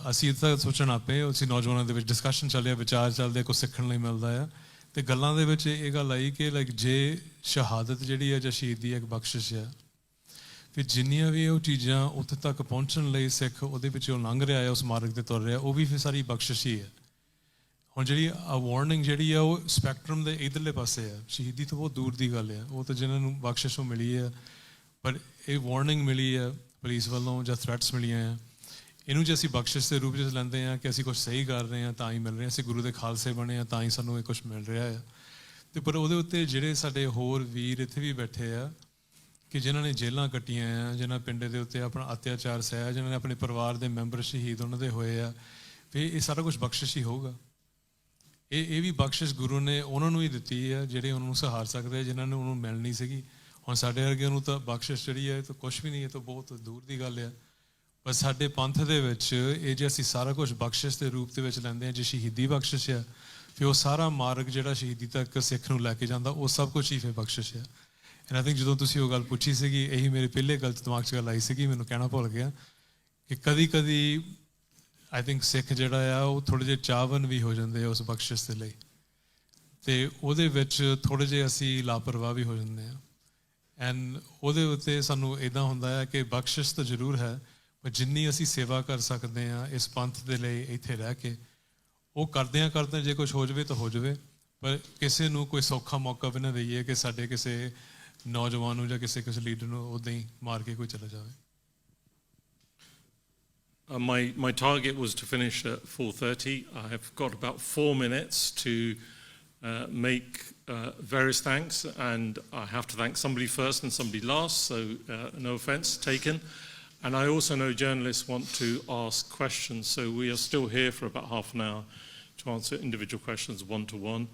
ਅਸੀਂ ਤਾਂ ਸੋਚਣ ਆਪੇ, ਅਸੀਂ ਨੌਜਵਾਨਾਂ ਦੇ ਵਿੱਚ ਡਿਸਕਸ਼ਨ ਚੱਲਿਆ, ਵਿਚਾਰ ਚੱਲਦੇ, ਕੁਛ ਸਿੱਖਣ ਲਈ ਮਿਲਦਾ ਆ. ਤੇ ਗੱਲਾਂ ਦੇ ਵਿੱਚ ਇਹ ਗੱਲ ਆਈ ਕਿ ਲਾਈਕ ਜੇ ਸ਼ਹਾਦਤ ਜਿਹੜੀ ਹੈ ਜਾਂ ਸ਼ਹੀਦੀ ਇੱਕ ਬਖਸ਼ਿਸ਼ ਹੈ, ਫਿਰ ਜਿੰਨੀਆਂ ਵੀ ਉਹ ਚੀਜ਼ਾਂ ਉੱਥੇ ਤੱਕ ਪਹੁੰਚਣ ਲਈ ਸਿੱਖ ਉਹਦੇ ਵਿੱਚ ਉਹ ਲੰਘ ਰਿਹਾ ਹੈ, ਉਸ ਮਾਰਗ ਤੇ ਤੁਰ ਰਿਹਾ, ਉਹ ਵੀ ਫਿਰ ਸਾਰੀ ਬਖਸ਼ਿਸ਼ ਹੀ ਹੈ. ਹੁਣ ਜਿਹੜੀ ਵਾਰਨਿੰਗ ਜਿਹੜੀ ਆ ਉਹ ਸਪੈਕਟਰਮ ਦੇ ਇਧਰਲੇ ਪਾਸੇ ਆ, ਸ਼ਹੀਦੀ ਤੋਂ ਬਹੁਤ ਦੂਰ ਦੀ ਗੱਲ ਆ, ਉਹ ਤਾਂ ਜਿਹਨਾਂ ਨੂੰ ਬਖਸ਼ਿਸ਼ ਮਿਲੀ ਹੈ, ਪਰ ਇਹ ਵਾਰਨਿੰਗ ਮਿਲੀ ਹੈ ਪੁਲਿਸ ਵੱਲੋਂ ਜਾਂ ਥ੍ਰੈਟਸ ਮਿਲੀਆਂ ਆ, ਇਹਨੂੰ ਜੇ ਅਸੀਂ ਬਖਸ਼ਿਸ਼ ਦੇ ਰੂਪ ਵਿੱਚ ਲੈਂਦੇ ਹਾਂ ਕਿ ਅਸੀਂ ਕੁਛ ਸਹੀ ਕਰ ਰਹੇ ਹਾਂ ਤਾਂ ਹੀ ਮਿਲ ਰਿਹਾ, ਅਸੀਂ ਗੁਰੂ ਦੇ ਖਾਲਸੇ ਬਣੇ ਹਾਂ ਤਾਂ ਹੀ ਸਾਨੂੰ ਇਹ ਕੁਛ ਮਿਲ ਰਿਹਾ ਆ. ਅਤੇ ਪਰ ਉਹਦੇ ਉੱਤੇ ਜਿਹੜੇ ਸਾਡੇ ਹੋਰ ਵੀਰ ਇੱਥੇ ਵੀ ਬੈਠੇ ਆ ਕਿ ਜਿਨ੍ਹਾਂ ਨੇ ਜੇਲ੍ਹਾਂ ਕੱਟੀਆਂ ਆ, ਜਿਨ੍ਹਾਂ ਪਿੰਡੇ ਦੇ ਉੱਤੇ ਆਪਣਾ ਅਤਿਆਚਾਰ ਸਹਿਆ, ਜਿਨ੍ਹਾਂ ਨੇ ਆਪਣੇ ਪਰਿਵਾਰ ਦੇ ਮੈਂਬਰ ਸ਼ਹੀਦ ਉਹਨਾਂ ਦੇ ਹੋਏ ਆ, ਫਿਰ ਇਹ ਸਾਰਾ ਕੁਛ ਬਖਸ਼ਿਸ਼ ਹੀ ਹੋਊਗਾ. ਇਹ ਵੀ ਬਖਸ਼ਿਸ਼ ਗੁਰੂ ਨੇ ਉਹਨਾਂ ਨੂੰ ਹੀ ਦਿੱਤੀ ਹੈ ਜਿਹੜੇ ਉਹਨਾਂ ਨੂੰ ਸਹਾਰ ਸਕਦੇ, ਜਿਨ੍ਹਾਂ ਨੂੰ ਉਹਨੂੰ ਮਿਲਣੀ ਸੀਗੀ. ਹੁਣ ਸਾਡੇ ਵਰਗਿਆਂ ਨੂੰ ਤਾਂ ਬਖਸ਼ਿਸ਼ ਜਿਹੜੀ ਹੈ ਤਾਂ ਕੁਛ ਵੀ ਨਹੀਂ, ਇਹ ਤਾਂ ਬਹੁਤ ਦੂਰ ਦੀ ਗੱਲ ਆ. ਪਰ ਸਾਡੇ ਪੰਥ ਦੇ ਵਿੱਚ ਇਹ ਜੇ ਅਸੀਂ ਸਾਰਾ ਕੁਛ ਬਖਸ਼ਿਸ਼ ਦੇ ਰੂਪ ਦੇ ਵਿੱਚ ਲੈਂਦੇ ਹਾਂ, ਜੇ ਸ਼ਹੀਦੀ ਬਖਸ਼ਿਸ਼ ਆ, ਫਿਰ ਉਹ ਸਾਰਾ ਮਾਰਗ ਜਿਹੜਾ ਸ਼ਹੀਦੀ ਤੱਕ ਸਿੱਖ ਨੂੰ ਲੈ ਕੇ ਜਾਂਦਾ, ਉਹ ਸਭ ਕੁਛ ਹੀ ਫਿਰ ਬਖਸ਼ਿਸ਼ ਆ. ਐਂਡ ਆਈ ਥਿੰਕ ਜਦੋਂ ਤੁਸੀਂ ਉਹ ਗੱਲ ਪੁੱਛੀ ਸੀਗੀ, ਇਹੀ ਮੇਰੇ ਪਹਿਲੇ ਗੱਲ ਦਿਮਾਗ 'ਚ ਗੱਲ ਆਈ ਸੀਗੀ, ਮੈਨੂੰ ਕਹਿਣਾ ਭੁੱਲ ਗਿਆ ਕਿ ਕਦੀ ਕਦੀ ਆਈ ਥਿੰਕ ਸਿੱਖ ਜਿਹੜਾ ਆ ਉਹ ਥੋੜ੍ਹੇ ਜਿਹੇ ਚਾਹਵਨ ਵੀ ਹੋ ਜਾਂਦੇ ਆ ਉਸ ਬਖਸ਼ਿਸ਼ ਦੇ ਲਈ, ਅਤੇ ਉਹਦੇ ਵਿੱਚ ਥੋੜ੍ਹੇ ਜਿਹੇ ਅਸੀਂ ਲਾਪਰਵਾਹ ਵੀ ਹੋ ਜਾਂਦੇ ਹਾਂ. ਐਂਡ ਉਹਦੇ ਉੱਤੇ ਸਾਨੂੰ ਇੱਦਾਂ ਹੁੰਦਾ ਹੈ ਕਿ ਬਖਸ਼ਿਸ਼ ਤਾਂ ਜ਼ਰੂਰ ਹੈ, ਪਰ ਜਿੰਨੀ ਅਸੀਂ ਸੇਵਾ ਕਰ ਸਕਦੇ ਹਾਂ ਇਸ ਪੰਥ ਦੇ ਲਈ ਇੱਥੇ ਰਹਿ ਕੇ, ਉਹ ਕਰਦਿਆਂ ਜੇ ਕੁਛ ਹੋ ਜਾਵੇ ਤਾਂ ਹੋ ਜਾਵੇ, ਪਰ ਕਿਸੇ ਨੂੰ ਕੋਈ ਸੌਖਾ ਮੌਕਾ ਵੀ ਨਾ ਦਈਏ ਕਿ ਸਾਡੇ ਕਿਸੇ ਨੌਜਵਾਨ ਨੂੰ ਜਾਂ ਕਿਸੇ ਲੀਡਰ ਨੂੰ ਉਦਾਂ ਹੀ ਮਾਰ ਕੇ ਕੋਈ ਚਲਾ ਜਾਵੇ। My target was to finish at 4:30. I have got about 4 minutes to make various thanks, and I have to thank somebody first and somebody last, so no offence taken. And I also know journalists want to ask questions, so we are still here for about half an hour to answer individual questions one-to-one.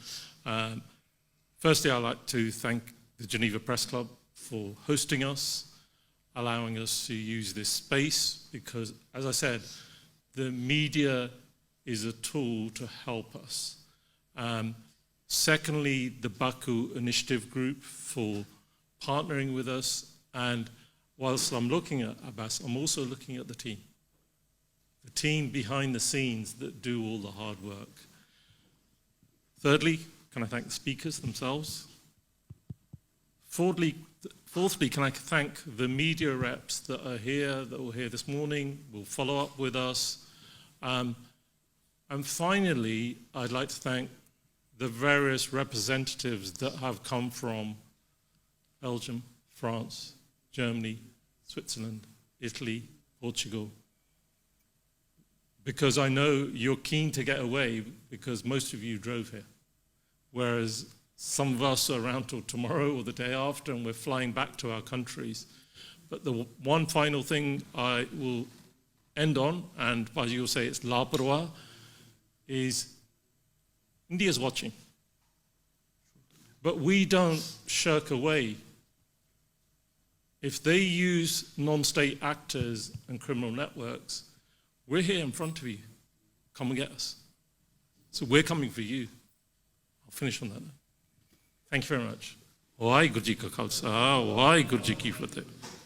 Firstly, I'd like to thank the Geneva Press Club for hosting us, allowing us to use this space, because, as I said, the media is a tool to help us. Secondly, the Baku Initiative Group for partnering with us, and whilst I'm looking at Abbas, I'm also looking at the team behind the scenes that do all the hard work. Thirdly, can I thank the speakers themselves? Fourthly, can I thank the media reps that are here, that were here this morning, will follow up with us. And finally, I'd like to thank the various representatives that have come from Belgium, France, Germany, Switzerland, Italy, Portugal. Because I know you're keen to get away because most of you drove here. Whereas some of us are around till tomorrow or the day after, and we're flying back to our countries. But the one final thing I will end on, and as you'll say it's laparwa, is India's watching. But we don't shirk away. If they use non-state actors and criminal networks, we're here in front of you. Come and get us. So we're coming for you. I'll finish on that. Thank you very much. Waheguru Ji Ka Khalsa, Waheguru Ji Ki Fateh.